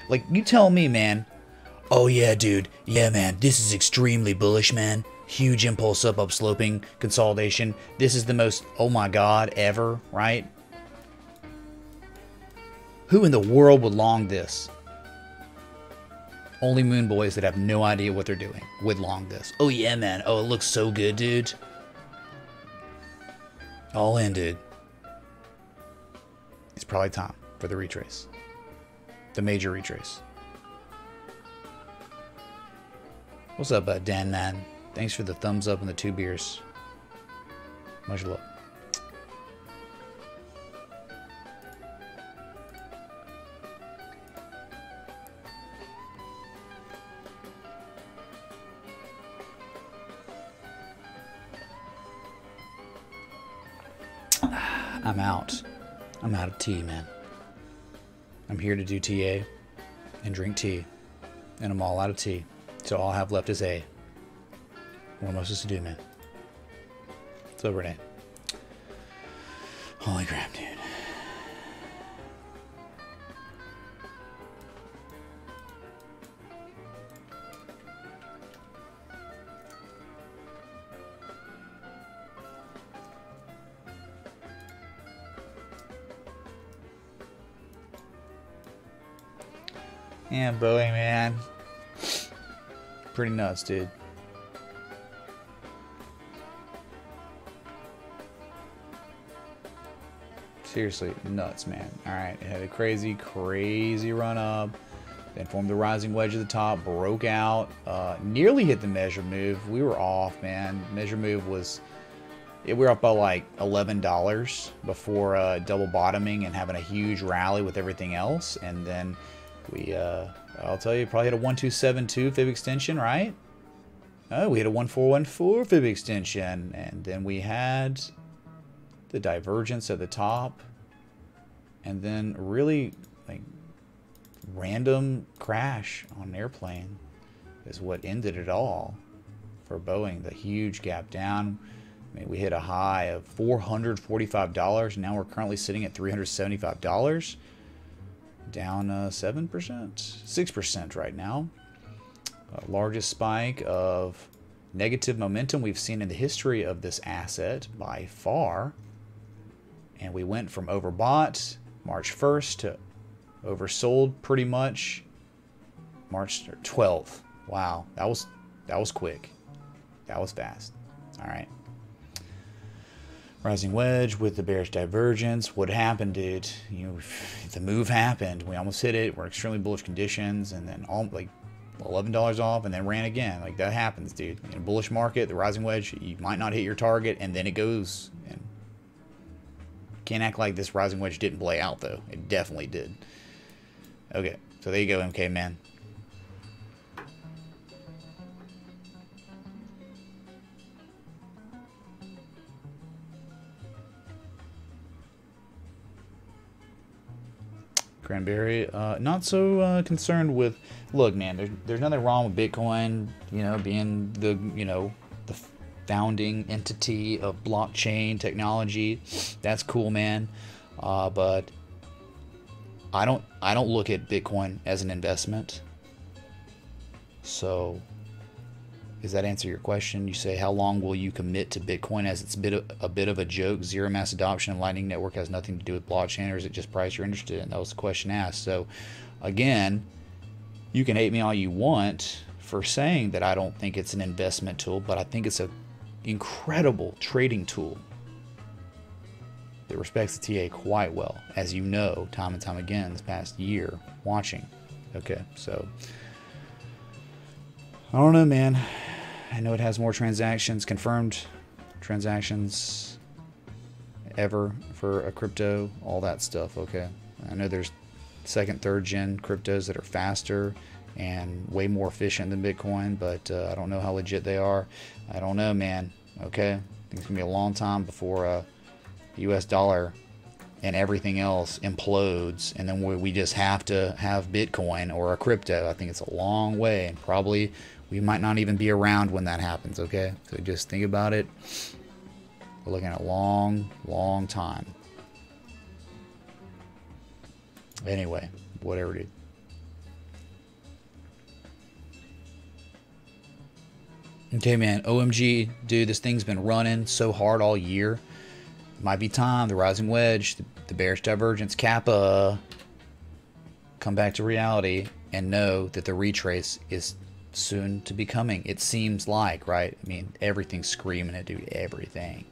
Like, you tell me, man. Oh, yeah, dude. Yeah, man. This is extremely bullish, man. Huge impulse up, upsloping, consolidation. This is the most, oh my god, ever, right? Who in the world would long this? Only moon boys that have no idea what they're doing would long this. Oh yeah, man. Oh, it looks so good, dude. All in, dude. It's probably time for the retrace. The major retrace. What's up, Dan Man? Thanks for the thumbs up and the 2 beers. Much love. I'm out. I'm out of tea, man. I'm here to do TA and drink tea. And I'm all out of tea. So all I have left is A. What am I supposed to do, man? It's over, Renee. Holy crap, dude. Yeah, Boeing, man. Pretty nuts, dude. Seriously, nuts, man. Alright, it had a crazy, crazy run up. Then formed the rising wedge at the top, broke out, nearly hit the measure move. We were off, man. Measure move was... we were up by like $11 before double bottoming and having a huge rally with everything else. And then we, I'll tell you, probably hit a 1272 fib extension, right? Oh, we hit a 1414 fib extension. And then we had the divergence at the top. And then really, like, random crash on an airplane is what ended it all for Boeing. The huge gap down. I mean, we hit a high of $445. Now we're currently sitting at $375. Down 7%, 6% right now. Largest spike of negative momentum we've seen in the history of this asset by far. And we went from overbought March 1st to oversold pretty much March 12th. Wow, that was quick. That was fast. All right. Rising wedge with the bearish divergence. What happened, dude? The move happened. We almost hit it. We're extremely bullish conditions, and then all like $11 off, and then ran again. Like that happens, dude. In a bullish market, the rising wedge, you might not hit your target, and then it goes. And can't act like this rising wedge didn't play out, though. It definitely did. Okay, so there you go, MK man. Cranberry, not so concerned with. Look, man, there's nothing wrong with Bitcoin, being the the founding entity of blockchain technology. That's cool, man. But I don't look at Bitcoin as an investment. So, does that answer your question? You say, how long will you commit to Bitcoin as it's a bit of a joke? Zero mass adoption and Lightning Network has nothing to do with blockchain, or is it just price you're interested in? That was the question asked. So, again, you can hate me all you want for saying that I don't think it's an investment tool, but I think it's an incredible trading tool that respects the TA quite well, as you know, time and time again this past year watching. Okay, so I don't know, man. I know it has more transactions, confirmed transactions ever for a crypto, all that stuff, okay? I know there's second, third gen cryptos that are faster and way more efficient than Bitcoin, but I don't know how legit they are. I don't know, man, okay? I think it's going to be a long time before the US dollar and everything else implodes, and then we just have to have Bitcoin or a crypto. I think it's a long way, and probably we might not even be around when that happens, okay? So just think about it. We're looking at a long, long time. Anyway, whatever, dude. Okay, man. OMG, dude, this thing's been running so hard all year. It might be time. The rising wedge, the bearish divergence, Kappa, come back to reality and know that the retrace is soon to be coming. It seems like, right? I mean, everything's screaming it, dude. Everything.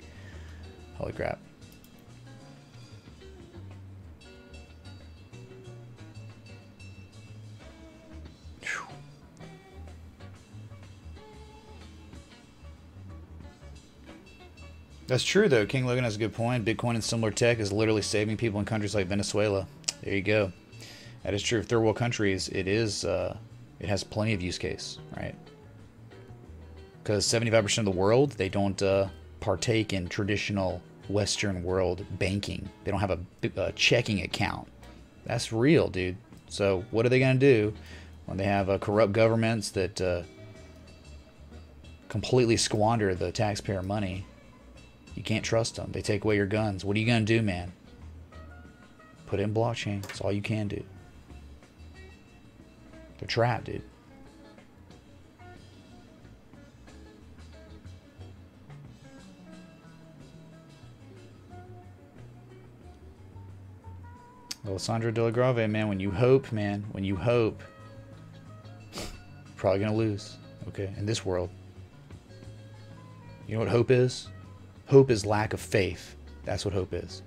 Holy crap. That's true, though. King Logan has a good point. Bitcoin and similar tech is literally saving people in countries like Venezuela. There you go. That is true. Third world countries, it has plenty of use case, right? Because 75% of the world, they don't partake in traditional Western world banking. They don't have a checking account. That's real, dude. So what are they going to do when they have corrupt governments that completely squander the taxpayer money? You can't trust them. They take away your guns. What are you going to do, man? Put it in blockchain. That's all you can do. They're trapped, dude. Alessandro De La Grave, man, when you hope, you're probably going to lose, okay, in this world. You know what hope is? Hope is lack of faith. That's what hope is.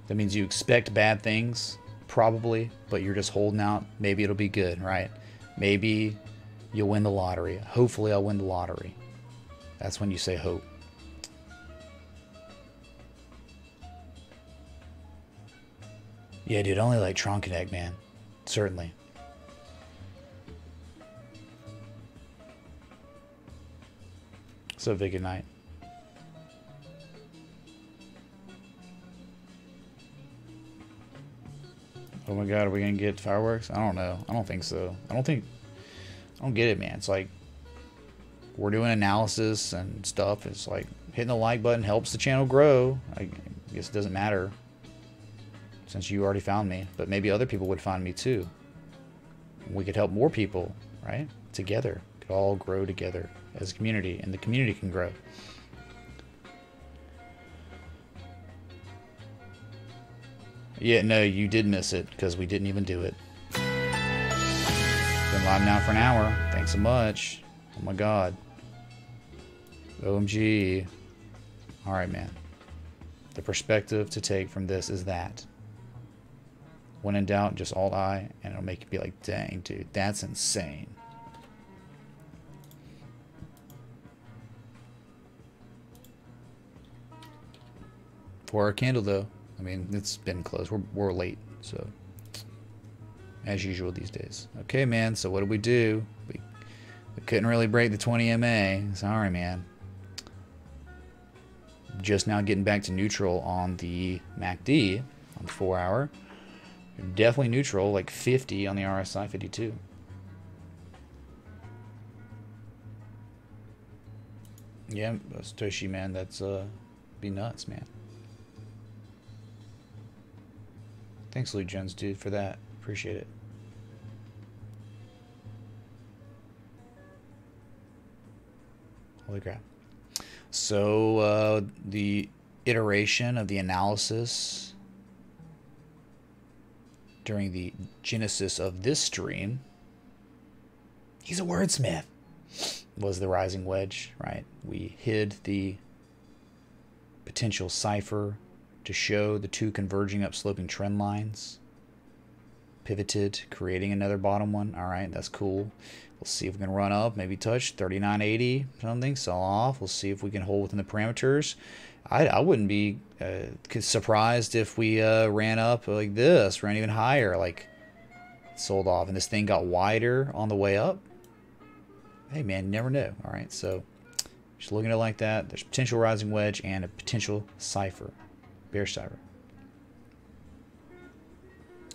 That means you expect bad things, probably, but you're just holding out. Maybe it'll be good, right? Maybe you'll win the lottery. Hopefully I'll win the lottery. That's when you say hope. Yeah, dude, only like Tron Connect, man. Certainly. So big at night. Oh my god, are we gonna get fireworks? I don't know. I don't think so. I don't get it, man. It's like we're doing analysis and stuff. It's like hitting the like button helps the channel grow. I guess it doesn't matter since you already found me, but maybe other people would find me too. We could help more people, right? Together. We could all grow together as a community, and the community can grow. Yeah, no, you did miss it because we didn't even do it. Been live now for an hour. Thanks so much. Oh my god. OMG. Alright, man. The perspective to take from this is that when in doubt, just alt I, and it'll make you be like, dang, dude, that's insane. For our candle, though, I mean, it's been close. We're late, so as usual these days. Okay, man. So what did we do? We couldn't really break the 20 MA. Sorry, man. Just now getting back to neutral on the MACD on the 4-hour. Definitely neutral, like 50 on the RSI, 52. Yeah, Satoshi, man, that's be nuts, man. Thanks, Luke Jones, dude, for that. Appreciate it. Holy crap. So, the iteration of the analysis during the genesis of this stream, he's a wordsmith, was the rising wedge, right? We hid the potential cipher to show the two converging upsloping trend lines, pivoted, creating another bottom one. All right, that's cool. We'll see if we can run up, maybe touch 39.80 something, sell off. We'll see if we can hold within the parameters. I wouldn't be surprised if we ran up like this, ran even higher, like sold off, and this thing got wider on the way up. Hey, man, you never know. All right, so just looking at it like that, there's potential rising wedge and a potential cipher, bearish cipher.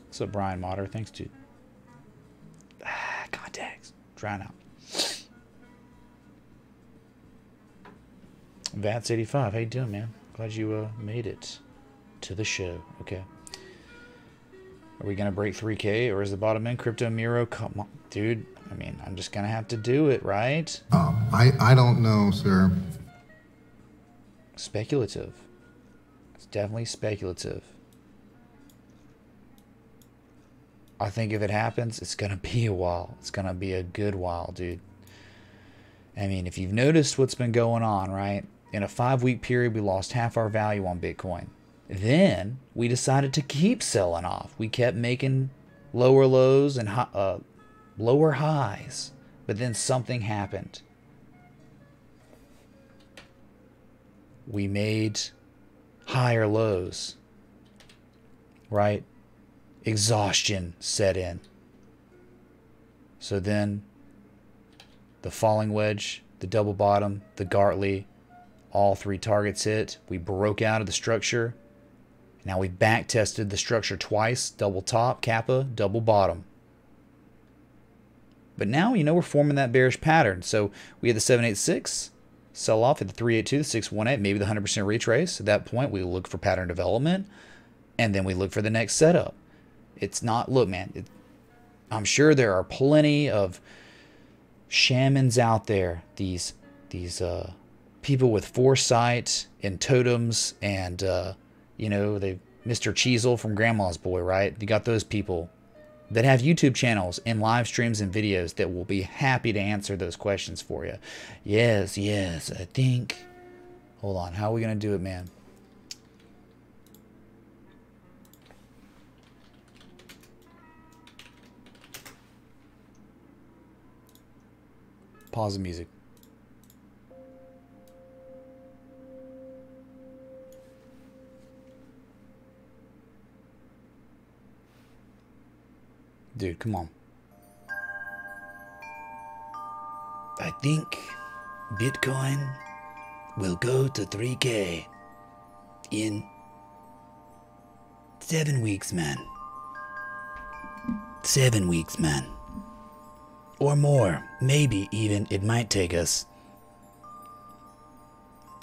What's up, Brian Motter? Thanks, dude. Contacts. Drying out. Vats 85. How you doing, man? Glad you made it to the show. Okay. Are we gonna break 3K or is the bottom end? Crypto Miro? Come on, dude. I mean, I'm just gonna have to do it, right? I don't know, sir. Speculative. It's definitely speculative. I think if it happens, it's gonna be a while. It's gonna be a good while, dude. I mean, if you've noticed what's been going on, right? In a 5-week period, we lost half our value on Bitcoin. Then we decided to keep selling off. We kept making lower lows and lower highs. But then something happened. We made higher lows. Right? Exhaustion set in. So then the falling wedge, the double bottom, the Gartley, all 3 targets hit. We broke out of the structure. Now we back tested the structure twice, double top, kappa, double bottom. But now, you know, we're forming that bearish pattern. So we had the 786 sell off at the 382, the 618, maybe the 100% retrace. At that point, we look for pattern development, and then we look for the next setup. It's not, look, man, I'm sure there are plenty of shamans out there, these people with foresight and totems, and you know, they Mr. Cheezel from Grandma's Boy, right? You got those people that have YouTube channels and live streams and videos that will be happy to answer those questions for you. Yes, I think. Hold on, how are we gonna do it, man? Pause the music. Dude, come on. I think Bitcoin will go to 3K in 7 weeks, man. 7 weeks, man. Or more. Maybe even it might take us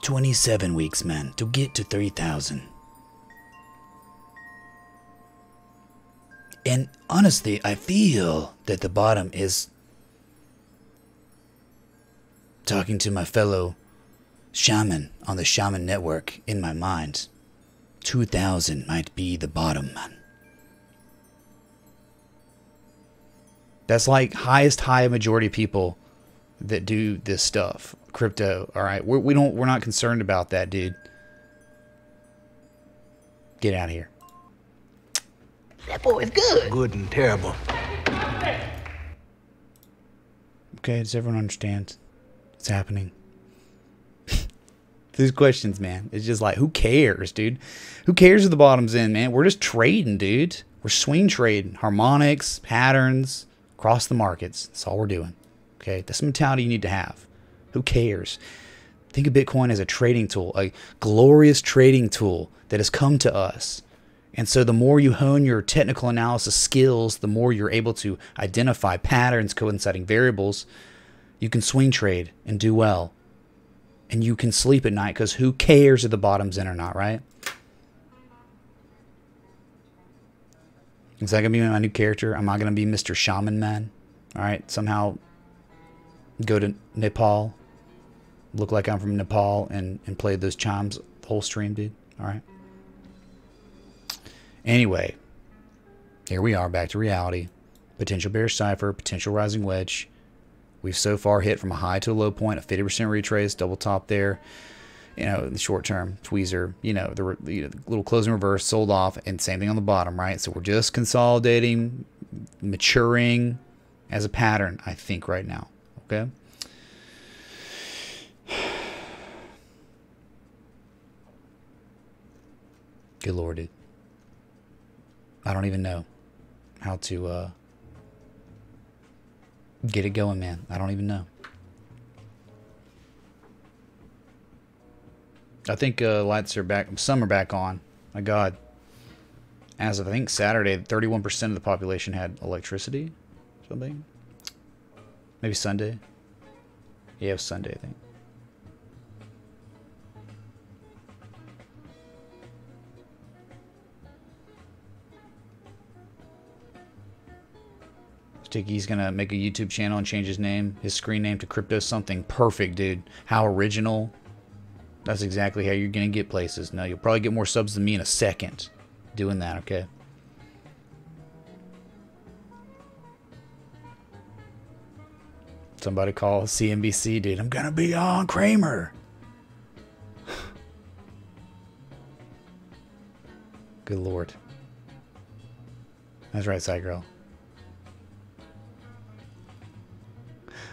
27 weeks, man, to get to 3,000. And honestly, I feel that the bottom is, talking to my fellow shaman on the Shaman Network in my mind, 2,000 might be the bottom, man. That's like highest high majority of people that do this stuff. Crypto, all right? We're not concerned about that, dude. Get out of here. That boy is good. Good and terrible. Okay, does everyone understand what's happening? These questions, man. It's just like, who cares, dude? Who cares if the bottom's in, man? We're just trading, dude. We're swing trading. Harmonics, patterns, across the markets. That's all we're doing. Okay? That's the mentality you need to have. Who cares? Think of Bitcoin as a trading tool, a glorious trading tool that has come to us. And so the more you hone your technical analysis skills, the more you're able to identify patterns, coinciding variables, you can swing trade and do well. And you can sleep at night because who cares if the bottom's in or not, right? Is that going to be my new character? Am I going to be Mr. Shaman Man? All right, somehow go to Nepal, look like I'm from Nepal, and play those chimes the whole stream, dude. All right. Anyway, here we are, back to reality. Potential bearish cipher, potential rising wedge. We've so far hit from a high to a low point, a 50% retrace, double top there. You know, the short term tweezer, you know, the little closing reverse, sold off, and same thing on the bottom, right? So we're just consolidating, maturing as a pattern, I think, right now. Okay. Good Lord, dude. I don't even know how to get it going, man. I don't even know. I think lights are back. Some are back on. My God. As of, I think, Saturday, 31% of the population had electricity. Something. Maybe Sunday. Yeah, it was Sunday, I think. He's gonna make a YouTube channel and change his name, his screen name to Crypto something. Perfect, dude. How original. That's exactly how you're gonna get places. Now you'll probably get more subs than me in a second doing that, okay? Somebody call CNBC, dude. I'm gonna be on Kramer. Good Lord. That's right, Side Girl.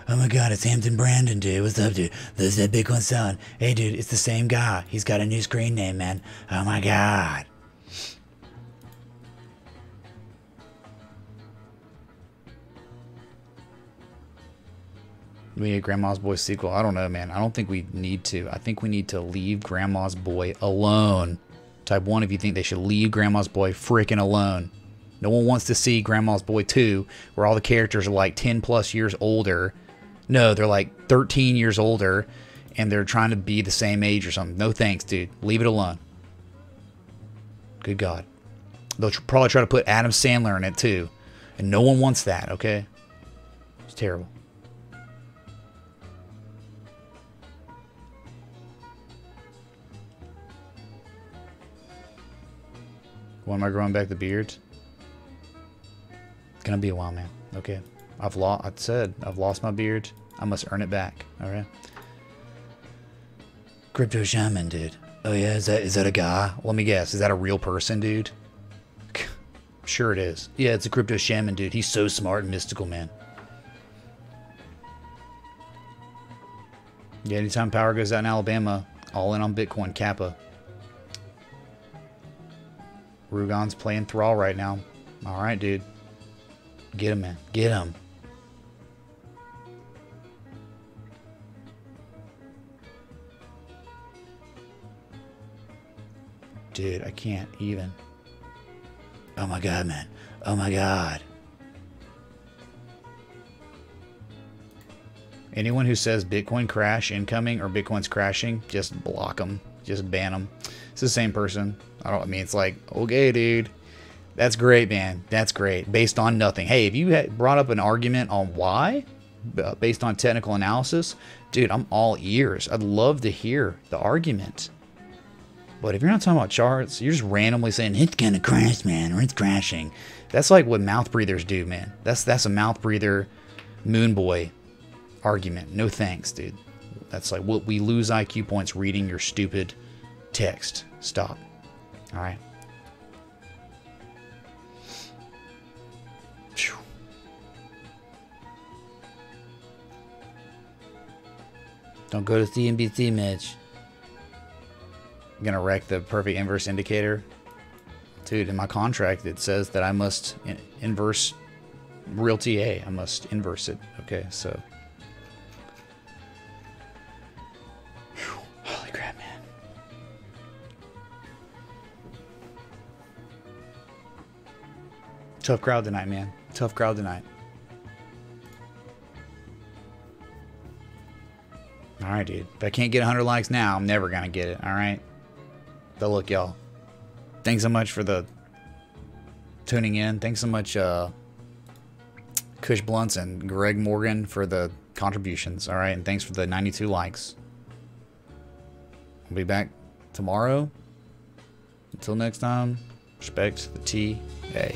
Oh my God, it's Hampton Brandon, dude. What's up, dude? This is that Bitcoin selling. Hey, dude, it's the same guy. He's got a new screen name, man. Oh my God. We need a Grandma's Boy sequel. I don't know, man. I don't think we need to. I think we need to leave Grandma's Boy alone. Type 1 if you think they should leave Grandma's Boy freaking alone. No one wants to see Grandma's Boy 2, where all the characters are like 10 plus years older. No, they're like 13 years older, and they're trying to be the same age or something. No thanks, dude. Leave it alone. Good God. They'll probably try to put Adam Sandler in it, too. And no one wants that, okay? It's terrible. When am I growing back the beard? It's going to be a while, man. Okay. I've lost my beard. I must earn it back. All right. Crypto Shaman, dude. Oh yeah, is that a guy? Let me guess. Is that a real person, dude? Sure it is. Yeah, it's a Crypto Shaman, dude. He's so smart and mystical, man. Yeah, anytime power goes out in Alabama, all in on Bitcoin Kappa. Rugon's playing Thrall right now. All right, dude. Get him, man. Get him. Dude, I can't even. Oh my God, man. Oh my God. Anyone who says Bitcoin crash incoming or Bitcoin's crashing, just block them. Just ban them. It's the same person. I mean, it's like, okay, dude. That's great, man. That's great. Based on nothing. Hey, if you had brought up an argument on why, based on technical analysis, dude, I'm all ears. I'd love to hear the argument. But if you're not talking about charts, you're just randomly saying it's gonna crash, man, or it's crashing. That's like what mouth breathers do, man. That's a mouth breather, moon boy argument. No thanks, dude. That's like what we lose IQ points reading your stupid text. Stop. All right. Phew. Don't go to CNBC, Mitch. I'm gonna wreck the perfect inverse indicator. Dude, in my contract it says that I must inverse real TA. I must inverse it. Okay, so. Whew. Holy crap, man. Tough crowd tonight, man. Tough crowd tonight. Alright, dude. If I can't get 100 likes now, I'm never gonna get it, alright? But look, y'all. Thanks so much for the tuning in. Thanks so much, Kush Blunts and Greg Morgan for the contributions, alright? And thanks for the 92 likes. I'll be back tomorrow. Until next time, respect the TA.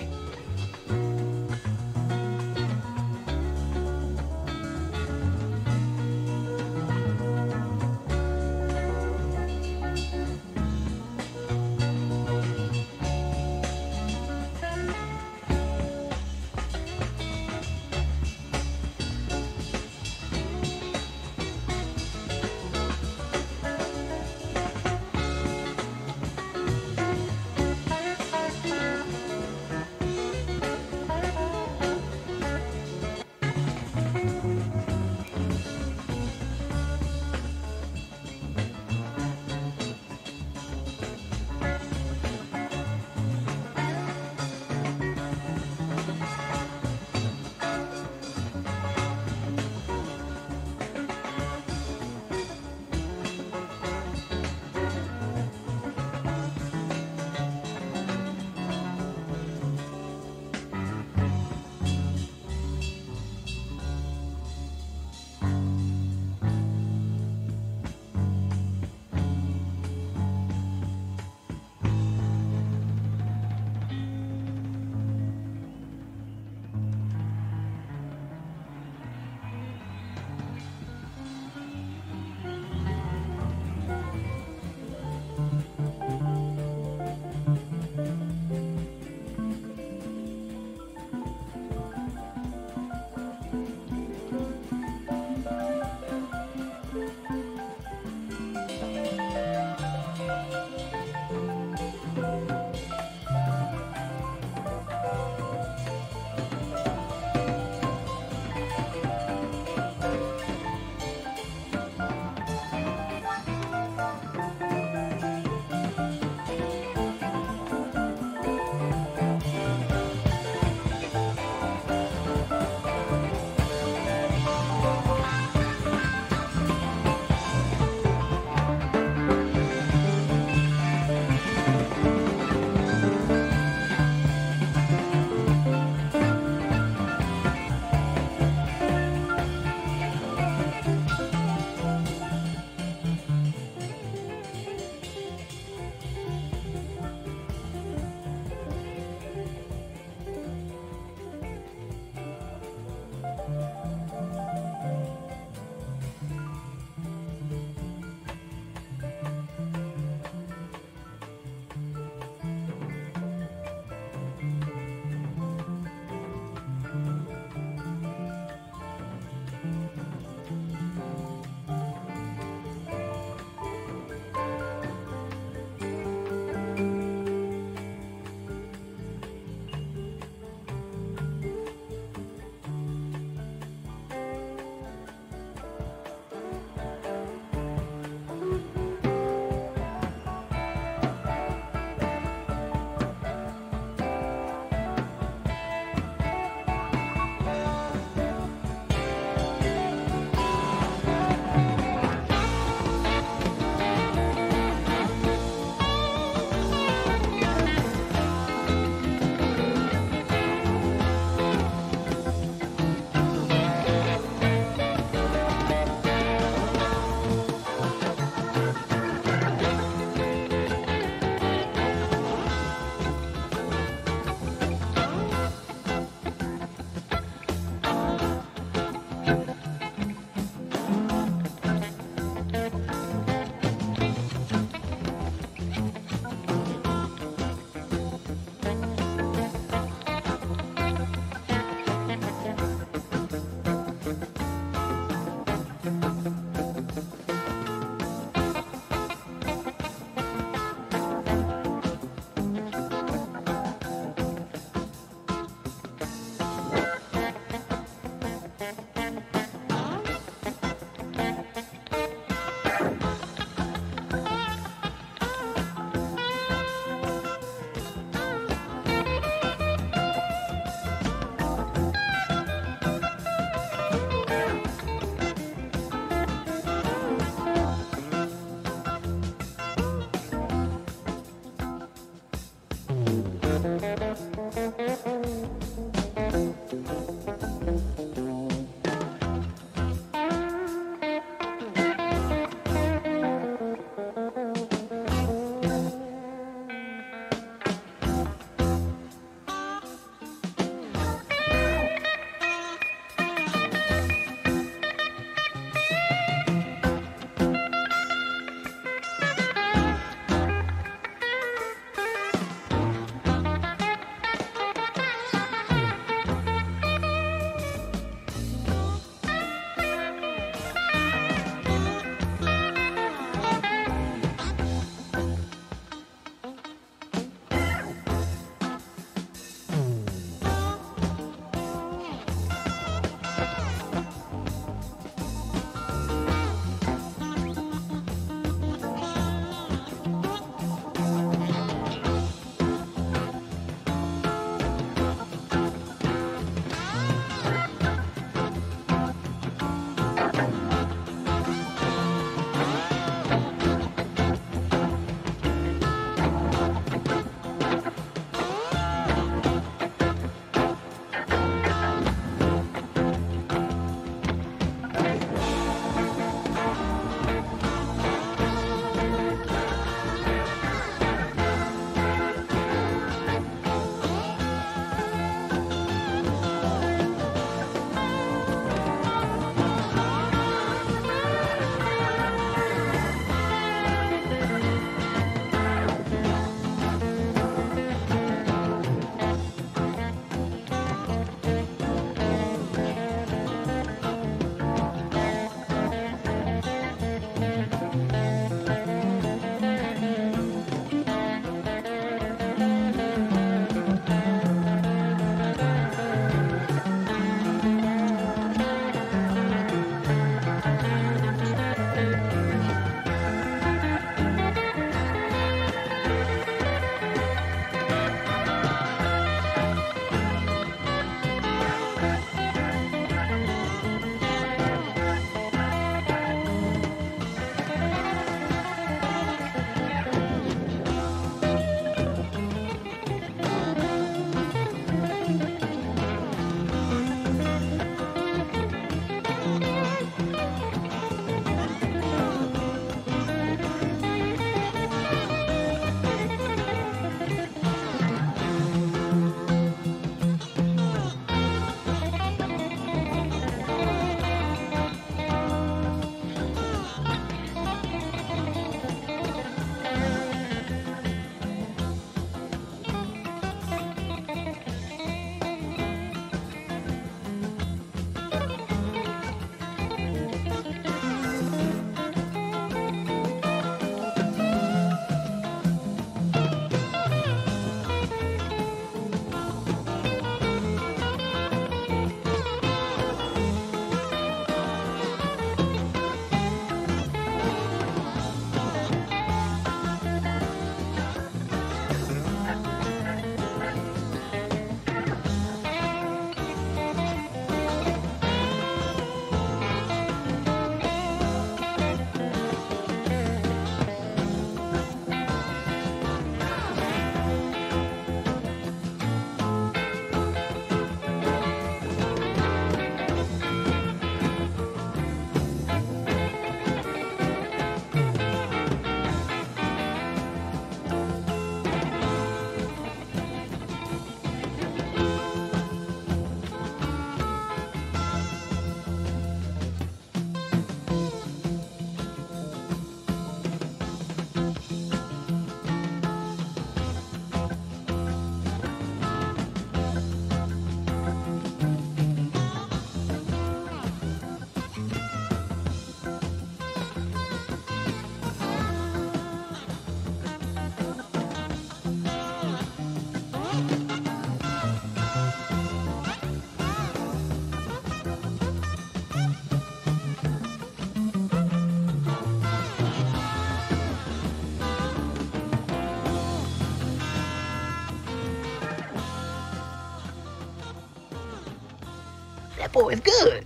boy is good.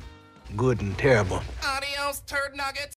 Good and terrible. Adios, turd nuggets.